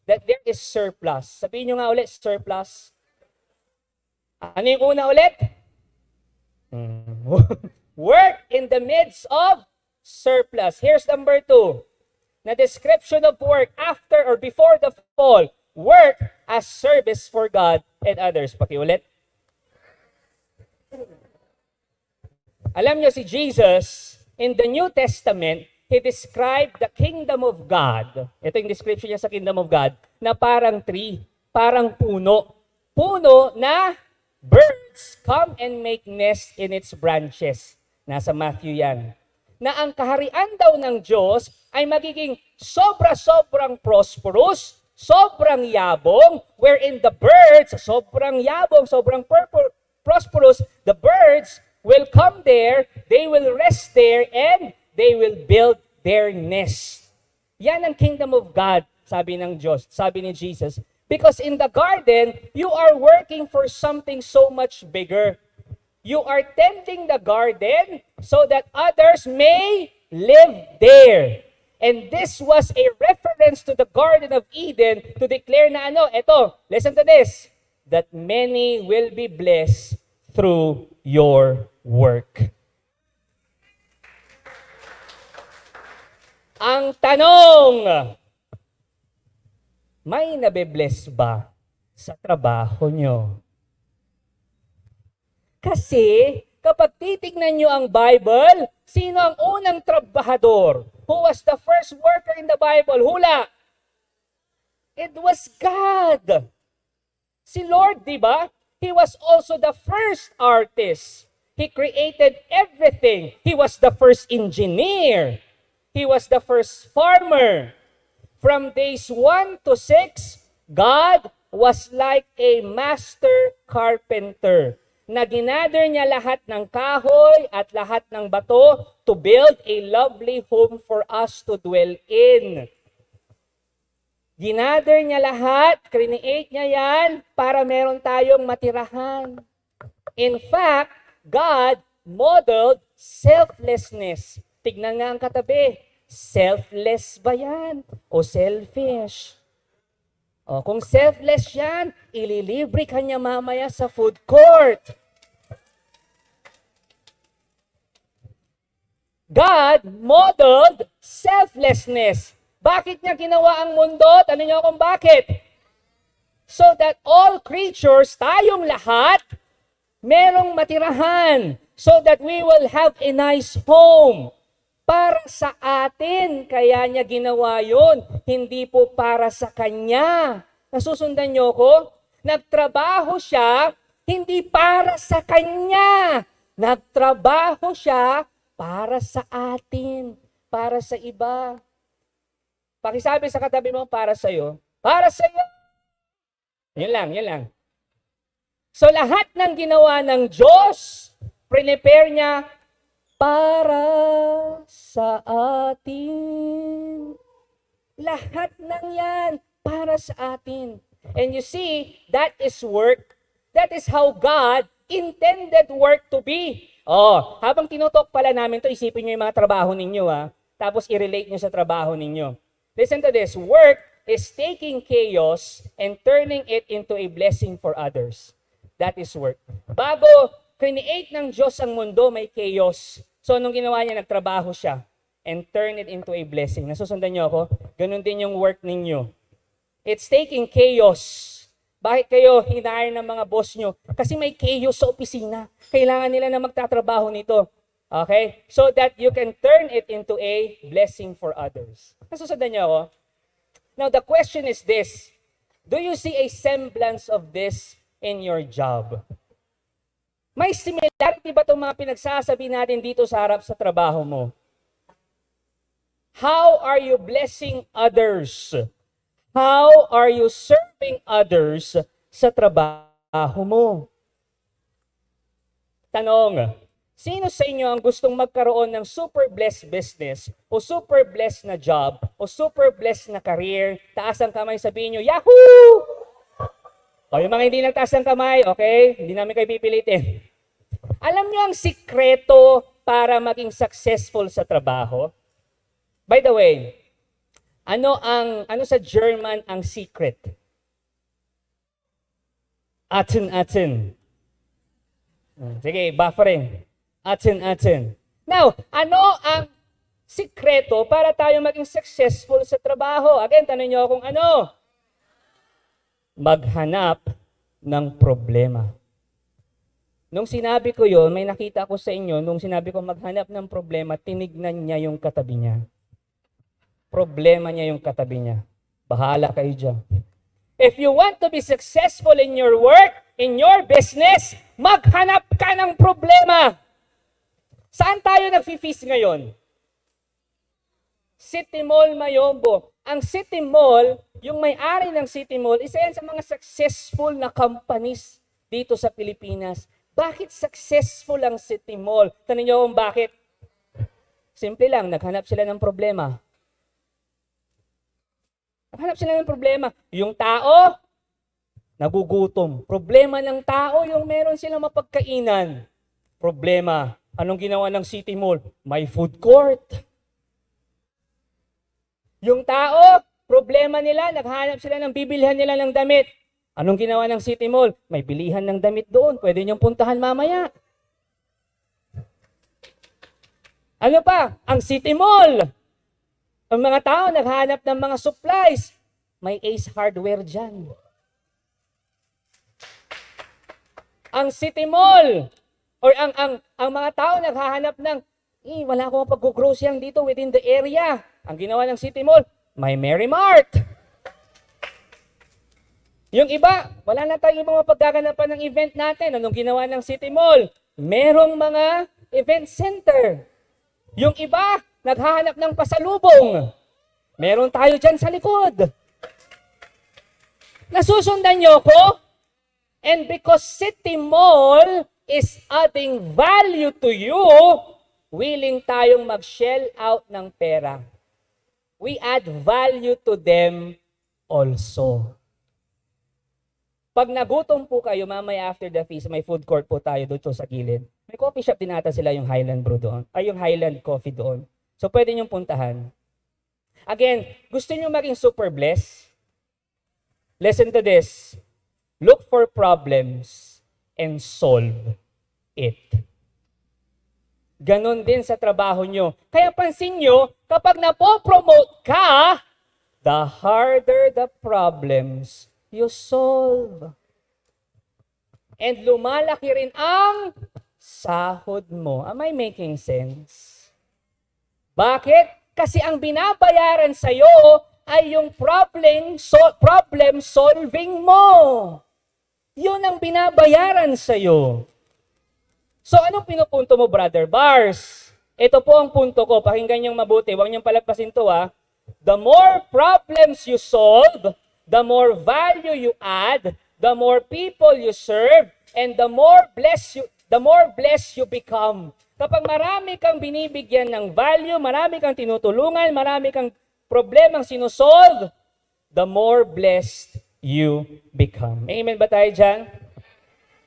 That there is surplus. Sabihin nyo nga ulit, surplus. Ano yung una ulit? Work in the midst of surplus. Here's number 2. Na description of work after or before the fall. Work as service for God and others. Pakiulit. Alam nyo si Jesus, in the New Testament, He described the kingdom of God. Ito yung description niya sa kingdom of God, na parang tree, parang puno. Puno na birds come and make nest in its branches. Nasa Matthew yan. Na ang kaharian daw ng Diyos ay magiging sobra-sobrang prosperous, sobrang yabong, wherein the birds, sobrang yabong, sobrang prosperous, the birds will come there, they will rest there, and they will build their nest. Yan ang kingdom of God, sabi ng Diyos, sabi ni Jesus. Because in the garden, you are working for something so much bigger. You are tending the garden so that others may live there. And this was a reference to the Garden of Eden to declare na eto, listen to this, that many will be blessed through your work. Ang tanong, may nabe-bless ba sa trabaho nyo? Kasi, kapag titignan nyo ang Bible, sino ang unang trabahador? Who was the first worker in the Bible? Hula! It was God. Si Lord, di ba? He was also the first artist. He created everything. He was the first engineer. He was the first farmer. From days 1 to 6, God was like a master carpenter na ginather niya lahat ng kahoy at lahat ng bato to build a lovely home for us to dwell in. Ginather niya lahat, create niya yan para meron tayong matirahan. In fact, God modeled selflessness. Tignan nga ang katabi. Selfless ba yan? O selfish? O, kung selfless yan, ililibre ka niya mamaya sa food court. God modeled selflessness. Bakit niya ginawa ang mundo? Tanong niyo kung bakit? So that all creatures, tayong lahat, merong matirahan. So that we will have a nice home. Para sa atin, kaya niya ginawa yun. Hindi po para sa kanya. Nasusundan niyo ko? Nagtrabaho siya, hindi para sa kanya. Nagtrabaho siya para sa atin, para sa iba. Pakisabi sa katabi mo, para sa'yo. Para sa'yo. Yun lang, yun lang. So lahat ng ginawa ng Diyos, prepare niya para sa atin. Lahat ng yan para sa atin. And you see, that is work. That is how God intended work to be. Oh, habang tinutok pala namin to, isipin niyo yung mga trabaho ninyo, tapos i-relate niyo sa trabaho ninyo. Listen to this. Work is taking chaos and turning it into a blessing for others. That is work. Bago create ng Diyos ang mundo, may chaos. So, nung ginawa niya, nagtrabaho siya and turn it into a blessing. Nasusundan niyo ako? Ganun din yung work ninyo. It's taking chaos. Bakit kayo hinahire ng mga boss nyo? Kasi may chaos sa opisina. Kailangan nila na magtatrabaho nito. Okay? So that you can turn it into a blessing for others. Nasusundan niyo ako? Now, the question is this. Do you see a semblance of this in your job? May similarity ba itong mga pinagsasabi natin dito sa harap sa trabaho mo? How are you blessing others? How are you serving others sa trabaho mo? Tanong, sino sa inyo ang gustong magkaroon ng super blessed business o super blessed na job o super blessed na career? Taas ang kamay, sabihin nyo, Yahoo! O yung mga hindi nagtaas ng kamay, okay? Hindi namin kayo pipilitin. Alam nyo ang sikreto para maging successful sa trabaho? By the way, ano sa German ang secret? Atin. Sige, buffering. Atin. Now, ano ang sikreto para tayo maging successful sa trabaho? Again, tanong niyo kung ano? Maghanap ng problema. Nung sinabi ko yon, may nakita ko sa inyo, nung sinabi ko maghanap ng problema, tinignan niya yung katabi niya. Problema niya yung katabi niya. Bahala kayo dyan. If you want to be successful in your work, in your business, maghanap ka ng problema. Saan tayo nag-feast ngayon? City Mall Mayombo. Ang City Mall, yung may-ari ng City Mall, isa yan sa mga successful na companies dito sa Pilipinas. Bakit successful ang City Mall? Tanong niyo kung bakit? Simple lang, naghanap sila ng problema. Naghanap sila ng problema. Yung tao, nagugutom. Problema ng tao, yung meron silang mapagkainan. Problema. Anong ginawa ng City Mall? May food court. Yung tao, problema nila, naghanap sila ng bibilhan nila ng damit. Anong ginawa ng City Mall? May bilihan ng damit doon. Pwede niyong puntahan mamaya. Ano pa? Ang City Mall. Ang mga tao naghanap ng mga supplies. May Ace Hardware dyan. Ang City Mall, or ang mga tao naghahanap ng, wala akong pag-groceryang dito within the area. Ang ginawa ng City Mall, may Mary Mart. Yung iba, wala na tayong ibang mapaggaganapan ng event natin. Anong ginawa ng City Mall? Merong mga event center. Yung iba, naghahanap ng pasalubong. Meron tayo dyan sa likod. Nasusundan niyo ko? And because City Mall is adding value to you, willing tayong mag-shell out ng pera. We add value to them also. Pag nagutom po kayo, mamaya after the feast, may food court po tayo doon sa gilid. May coffee shop din ata sila yung Highland Brew doon, ay yung Highland Coffee doon. So pwede niyong puntahan. Again, gusto niyo maging super blessed? Listen to this. Look for problems and solve it. Ganon din sa trabaho nyo. Kaya pansin nyo, kapag napopromote ka, the harder the problems you solve. And lumalaki rin ang sahod mo. Am I making sense? Bakit? Kasi ang binabayaran sa'yo ay yung problem solving mo. Yun ang binabayaran sa'yo. So anong pinupunto mo, Brother Bars? Ito po ang punto ko. Pakinggan niyong mabuti. Huwag niyong palagpasin to, ha. The more problems you solve, the more value you add, the more people you serve, and the more blessed you become. Kapag marami kang binibigyan ng value, marami kang tinutulungan, marami kang problemang sinusolve, the more blessed you become. Amen ba tayo dyan?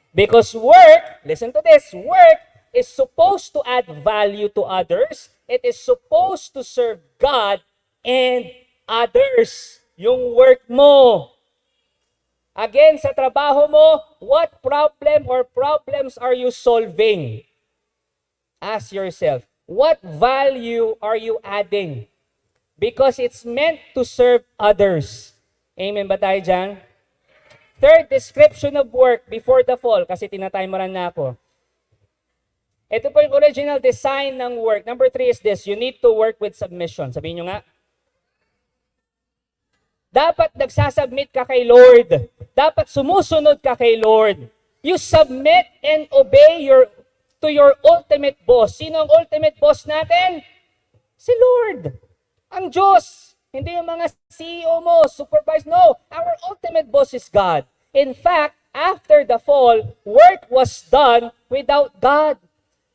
Because work, listen to this, work is supposed to add value to others. It is supposed to serve God and others. Yung work mo. Again, sa trabaho mo, what problem or problems are you solving? Ask yourself, what value are you adding? Because it's meant to serve others. Amen ba tayo dyan? Third description of work before the fall, kasi tinatimeran na ako. Ito po yung original design ng work. Number 3 is this, you need to work with submission. Sabihin nyo nga. Dapat nagsasubmit ka kay Lord. Dapat sumusunod ka kay Lord. You submit and obey to your ultimate boss. Sino ang ultimate boss natin? Si Lord. Ang Diyos. Hindi yung mga CEO mo, supervise. No, our ultimate boss is God. In fact, after the fall, work was done without God.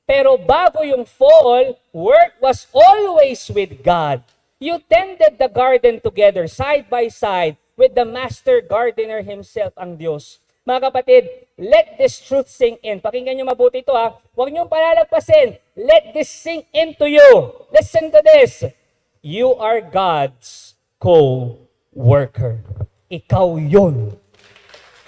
Pero bago yung fall, work was always with God. You tended the garden together, side by side, with the master gardener himself, ang Diyos. Mga kapatid, let this truth sink in. Pakinggan nyo mabuti ito, ha. Huwag nyo palalagpasin. Let this sink into you. Listen to this. You are God's co-worker. Ikaw yun.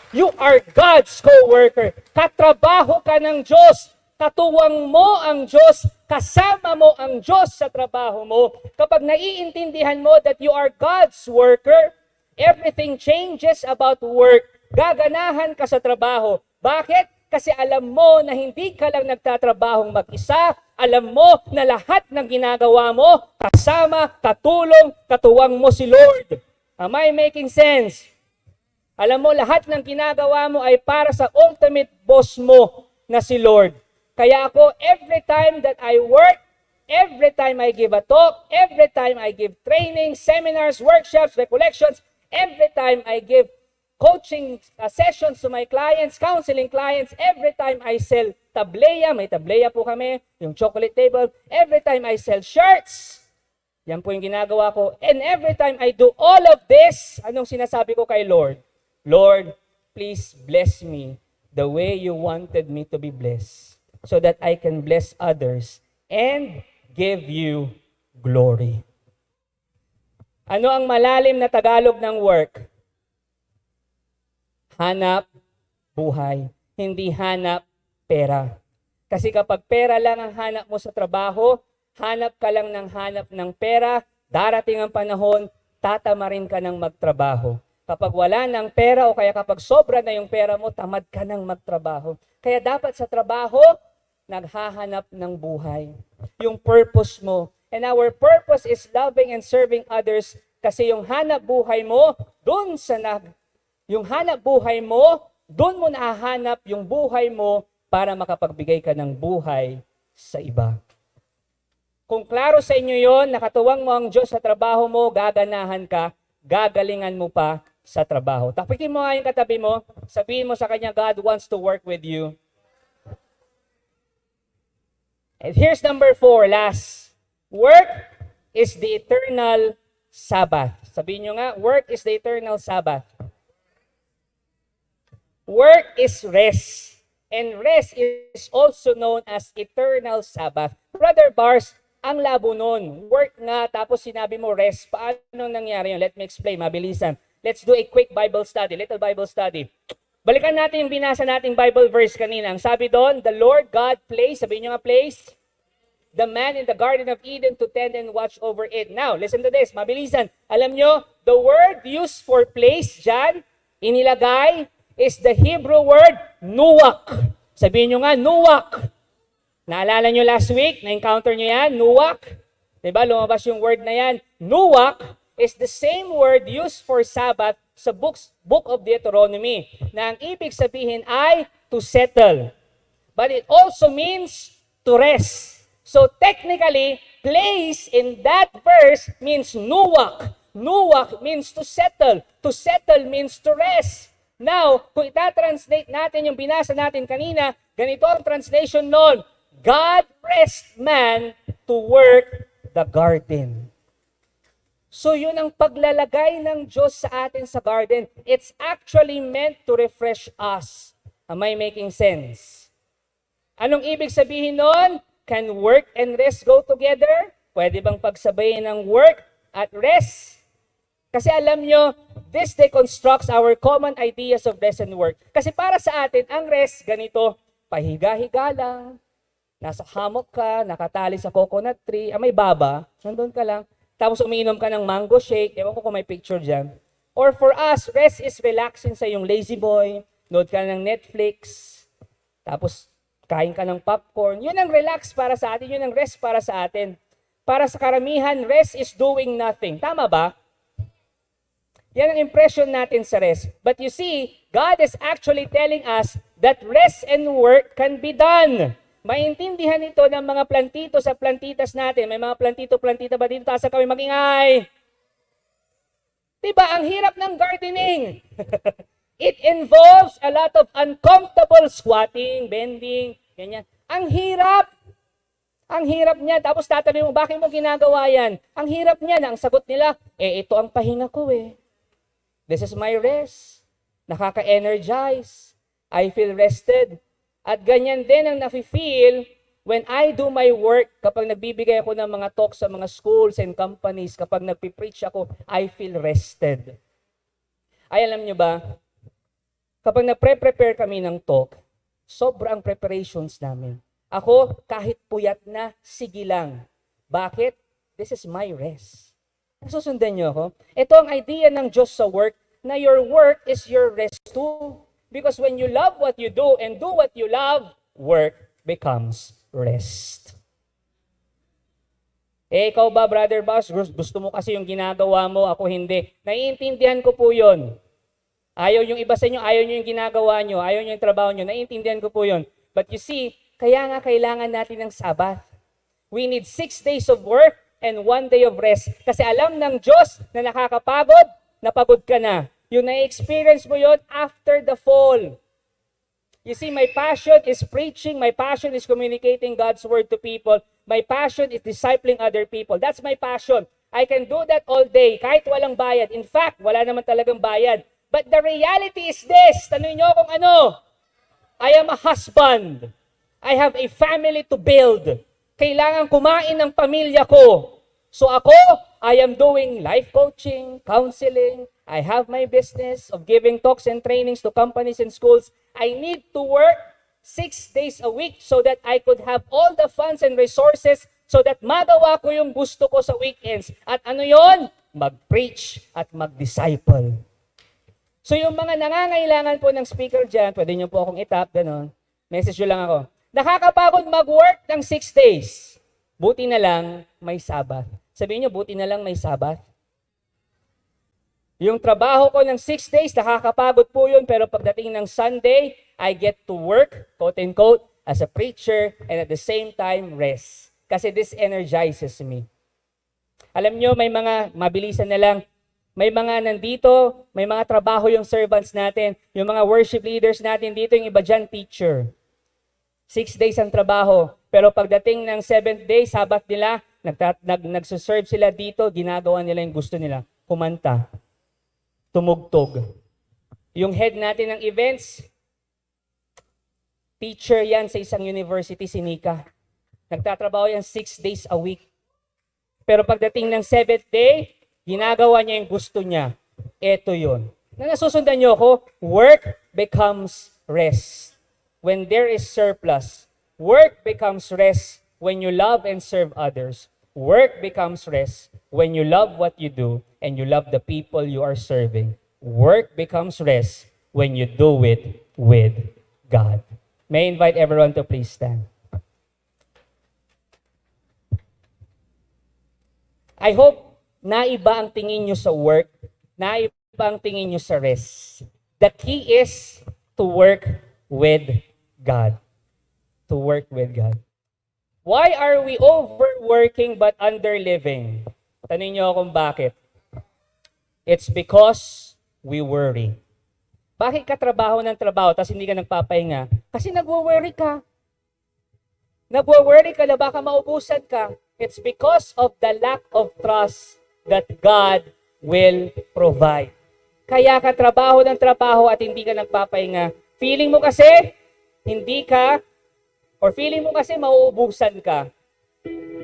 You are God's co-worker. Katrabaho ka ng Diyos. Katuwang mo ang Diyos. Kasama mo ang Diyos sa trabaho mo. Kapag naiintindihan mo that you are God's worker, everything changes about work. Gaganahan ka sa trabaho. Bakit? Kasi alam mo na hindi ka lang nagtatrabahong mag-isa. Alam mo na lahat ng ginagawa mo, kasama, katulong, katuwang mo si Lord. Am I making sense? Alam mo, lahat ng ginagawa mo ay para sa ultimate boss mo na si Lord. Kaya ako, every time that I work, every time I give a talk, every time I give training, seminars, workshops, recollections, every time I give coaching sessions to my clients, counseling clients, every time I sell tableya, may tableya po kami, yung chocolate table, every time I sell shirts, yan po yung ginagawa ko. And every time I do all of this, anong sinasabi ko kay Lord? Lord, please bless me the way you wanted me to be blessed so that I can bless others and give you glory. Ano ang malalim na Tagalog ng work? Hanap buhay, hindi hanap pera. Kasi kapag pera lang ang hanap mo sa trabaho, hanap ka lang ng pera, darating ang panahon, tatamarin ka ng magtrabaho. Kapag wala ng pera o kaya kapag sobra na yung pera mo, tamad ka ng magtrabaho. Kaya dapat sa trabaho, naghahanap ng buhay. Yung purpose mo. And our purpose is loving and serving others kasi yung hanap buhay mo, doon mo nahahanap yung buhay mo para makapagbigay ka ng buhay sa iba. Kung klaro sa inyo yon, nakatuwang mo ang Diyos sa trabaho mo, gaganahan ka, gagalingan mo pa sa trabaho. Tapikin mo nga yung katabi mo, sabihin mo sa kanya, God wants to work with you. And here's number 4, last. Work is the eternal Sabbath. Sabihin nyo nga, work is the eternal Sabbath. Work is rest. And rest is also known as eternal Sabbath. Brother Bars, ang labo nun. Work nga, tapos sinabi mo rest. Paano nangyari yun? Let me explain, mabilisan. Let's do a quick Bible study, little Bible study. Balikan natin yung binasa nating Bible verse kanina. Ang sabi doon, the Lord God placed, sabihin nyo nga placed, the man in the Garden of Eden to tend and watch over it. Now, listen to this, mabilisan. Alam nyo, the word used for place dyan, inilagay, is the Hebrew word nuwak. Sabihin nyo nga, nuwak. Naalala nyo last week, na-encounter nyo yan, nuwak. Diba, lumabas yung word na yan. Nuwak is the same word used for Sabbath sa book of Deuteronomy, na ang ibig sabihin ay to settle. But it also means to rest. So technically, place in that verse means nuwak. Nuwak means to settle. To settle means to rest. Now, kung itatranslate natin yung binasa natin kanina, ganito ang translation nun. God rest man to work the garden. So yun ang paglalagay ng Diyos sa atin sa garden. It's actually meant to refresh us. Am I making sense? Anong ibig sabihin nun? Can work and rest go together? Pwede bang pagsabayin ng work at rest? Kasi alam nyo, this deconstructs our common ideas of rest and work. Kasi para sa atin, ang rest, ganito, pahiga-higa lang, nasa hammock ka, nakatali sa coconut tree, may baba, nandun ka lang, tapos umiinom ka ng mango shake, ewan ko kung may picture dyan. Or for us, rest is relaxing sa yung lazy boy, nood ka ng Netflix, tapos kain ka ng popcorn. Yun ang relax para sa atin, yun ang rest para sa atin. Para sa karamihan, rest is doing nothing. Tama ba? Yan ang impression natin sa rest. But you see, God is actually telling us that rest and work can be done. Maintindihan ito ng mga plantito sa plantitas natin. May mga plantito-plantita ba dito? Taas kami magingay. Diba, ang hirap ng gardening. It involves a lot of uncomfortable squatting, bending, ganyan. Ang hirap. Ang hirap niya. Tapos tatanungin mo, bakit mo ginagawa yan? Ang hirap niya na ang sagot nila, ito ang pahinga ko eh. This is my rest. Nakaka-energize. I feel rested. At ganyan din ang nafe-feel when I do my work, kapag nagbibigay ako ng mga talks sa mga schools and companies, kapag nagpipreach ako, I feel rested. Ay, alam nyo ba, kapag na-prepare kami ng talk, sobrang preparations namin. Ako, kahit puyat na, sige lang. Bakit? This is my rest. Nasusundan nyo ako? Ito ang idea ng Diyos sa work, na your work is your rest too. Because when you love what you do and do what you love, work becomes rest. Ikaw ba, Brother Boss, gusto mo kasi yung ginagawa mo, ako hindi. Naiintindihan ko po yun. Ayaw yung iba sa inyo, ayaw nyo yung ginagawa nyo, ayaw nyo yung trabaho nyo, naiintindihan ko po yun. But you see, kaya nga kailangan natin ng Sabbath. We need 6 days of work and 1 day of rest. Kasi alam ng Diyos na nakakapagod, napagod ka na. Yung na-experience mo yon after the fall. You see, my passion is preaching. My passion is communicating God's word to people. My passion is discipling other people. That's my passion. I can do that all day, kahit walang bayad. In fact, wala naman talagang bayad. But the reality is this. Tanungin niyo kung ano. I am a husband. I have a family to build. Kailangan kumain ng pamilya ko. So ako, I am doing life coaching, counseling. I have my business of giving talks and trainings to companies and schools. I need to work 6 days a week so that I could have all the funds and resources so that magawa ko yung gusto ko sa weekends. At ano yon? Mag-preach at mag-disciple. So yung mga nangangailangan po ng speaker dyan, pwede nyo po akong itap, gano'n. Message nyo lang ako. Nakakapagod mag-work ng 6 days. Buti na lang may Sabbath. Sabihin nyo, buti na lang may Sabbath. Yung trabaho ko ng 6 days, nakakapagod po yun, pero pagdating ng Sunday, I get to work, quote and quote, as a preacher, and at the same time, rest. Kasi this energizes me. Alam nyo, may mga, mabilisan na lang, may mga nandito, may mga trabaho yung servants natin, yung mga worship leaders natin dito, yung iba dyan, teacher. 6 days ang trabaho, pero pagdating ng 7th day, Sabbath nila, nagsuserve sila dito, ginagawa nila yung gusto nila, kumanta, tumugtog. Yung head natin ng events, teacher yan sa isang university, si Nika. Nagtatrabaho yan 6 days a week. Pero pagdating ng 7th day, ginagawa niya yung gusto niya. Ito yun. Na nasusundan niyo ako, work becomes rest. When there is surplus, work becomes rest when you love and serve others. Work becomes rest when you love what you do and you love the people you are serving. Work becomes rest when you do it with God. May I invite everyone to please stand. I hope naiba ang tingin nyo sa work, naiba ang tingin nyo sa rest. The key is to work with God. To work with God. Why are we overworking but underliving? Tanungin nyo kung bakit. It's because we worry. Bakit ka trabaho ng trabaho tapos hindi ka nagpapahinga? Kasi nagwo-worry ka. Nagwo-worry ka na baka maubusan ka. It's because of the lack of trust that God will provide. Kaya ka trabaho ng trabaho at hindi ka nagpapahinga. Feeling mo kasi hindi ka or feeling mo kasi mauubusan ka.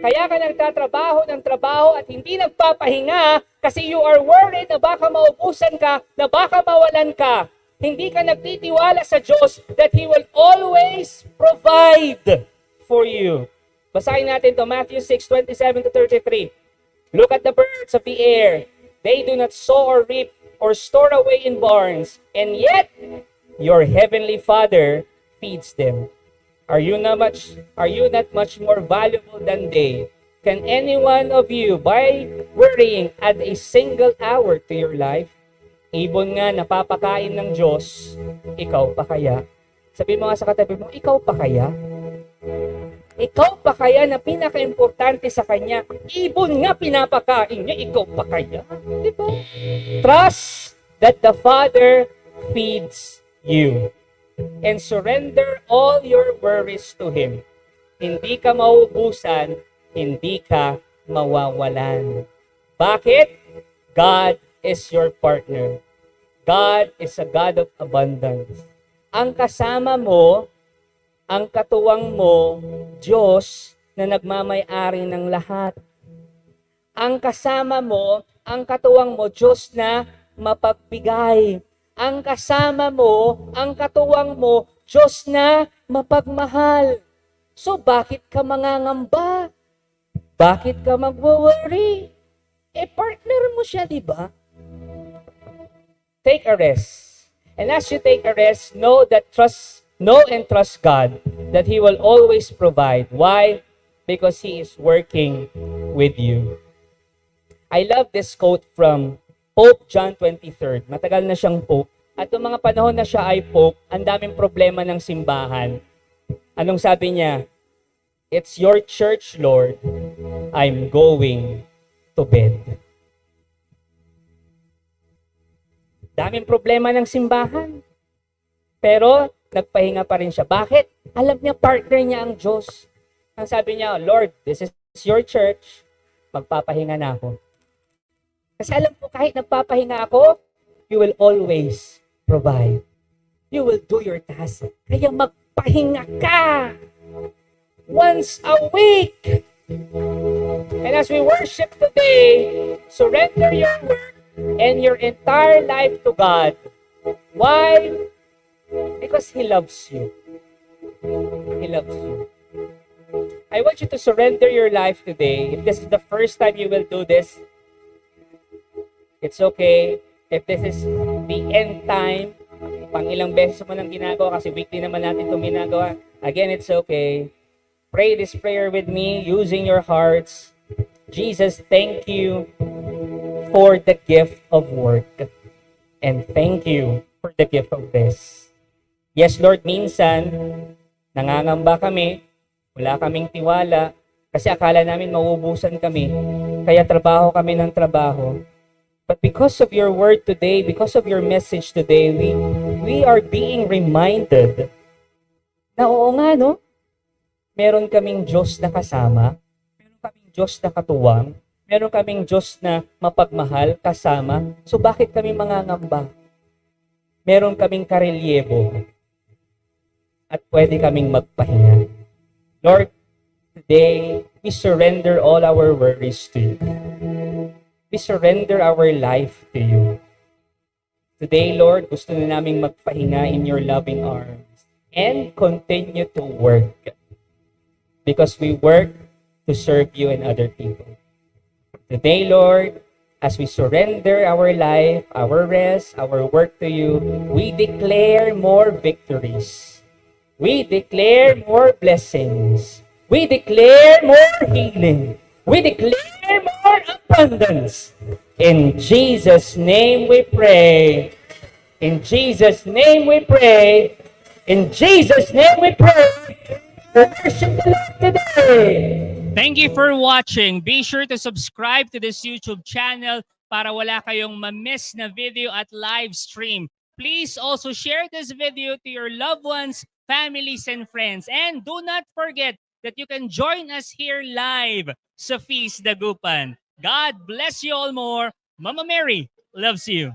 Kaya ka nagtatrabaho ng trabaho at hindi nagpapahinga kasi you are worried na baka maubusan ka, na baka mawalan ka. Hindi ka nagtitiwala sa Diyos that He will always provide for you. Basahin natin to Matthew 6:27-33. Look at the birds of the air. They do not sow or reap or store away in barns, and yet your heavenly Father feeds them. Are you not much more valuable than they? Can any one of you, by worrying, add a single hour to your life? Ibon nga napapakain ng Diyos, ikaw pa kaya? Sabi mo nga sa katabi mo, ikaw pa kaya? Ikaw pa kaya na pinaka-importante sa Kanya? Ibon nga pinapakain niya, ikaw pa kaya? Diba? Trust that the Father feeds you. And surrender all your worries to Him. Hindi ka mauubusan, hindi ka mawawalan. Bakit? God is your partner. God is a God of abundance. Ang kasama mo, ang katuwang mo, Diyos na nagmamay-ari ng lahat. Ang kasama mo, ang katuwang mo, Diyos na mapagbigay. Ang kasama mo, ang katuwang mo, Diyos na mapagmahal. So bakit ka mangangamba? Bakit ka magwo-worry? Partner mo siya, di ba? Take a rest. And as you take a rest, know and trust God that He will always provide. Why? Because He is working with you. I love this quote from Pope John 23rd. Matagal na siyang Pope. At noong mga panahon na siya ay Pope, ang daming problema ng simbahan. Anong sabi niya? It's your church, Lord. I'm going to bed. Daming problema ng simbahan. Pero nagpahinga pa rin siya. Bakit? Alam niya, partner niya ang Diyos. Ang sabi niya, Lord, this is your church. Magpapahinga na ako. Kasi alam ko, kahit nagpapahinga ako, you will always provide. You will do your task. Kaya magpahinga ka. Once a week. And as we worship today, surrender your work and your entire life to God. Why? Because He loves you. He loves you. I want you to surrender your life today. If this is the first time you will do this, it's okay. If this is the end time, pang ilang beses mo nang ginagawa kasi weekly naman natin itong ginagawa, again, it's okay. Pray this prayer with me using your hearts. Jesus, thank you for the gift of work. And thank you for the gift of this. Yes, Lord, minsan, nangangamba kami, wala kaming tiwala, kasi akala namin mauubusan kami, kaya trabaho kami ng trabaho. But because of your word today, because of your message today, we are being reminded na oo nga, no? Meron kaming Diyos na kasama, meron kaming Diyos na katuwang, meron kaming Diyos na mapagmahal kasama. So bakit kami mangangamba? Meron kaming karelyebo at pwede kaming magpahinga. Lord, today, we surrender all our worries to you. We surrender our life to you. Today, Lord, gusto na naming magpahinga in your loving arms and continue to work because we work to serve you and other people. Today, Lord, as we surrender our life, our rest, our work to you, we declare more victories. We declare more blessings. We declare more healing. We declare more abundance. In Jesus' name we pray. In Jesus' name we pray. In Jesus' name we pray. Worship the Lord today. Thank you for watching. Be sure to subscribe to this YouTube channel para wala kayong ma-miss na video at live stream. Please also share this video to your loved ones, families, and friends. And do not forget that you can join us here live sa Feast Dagupan. God bless you all more. Mama Mary loves you.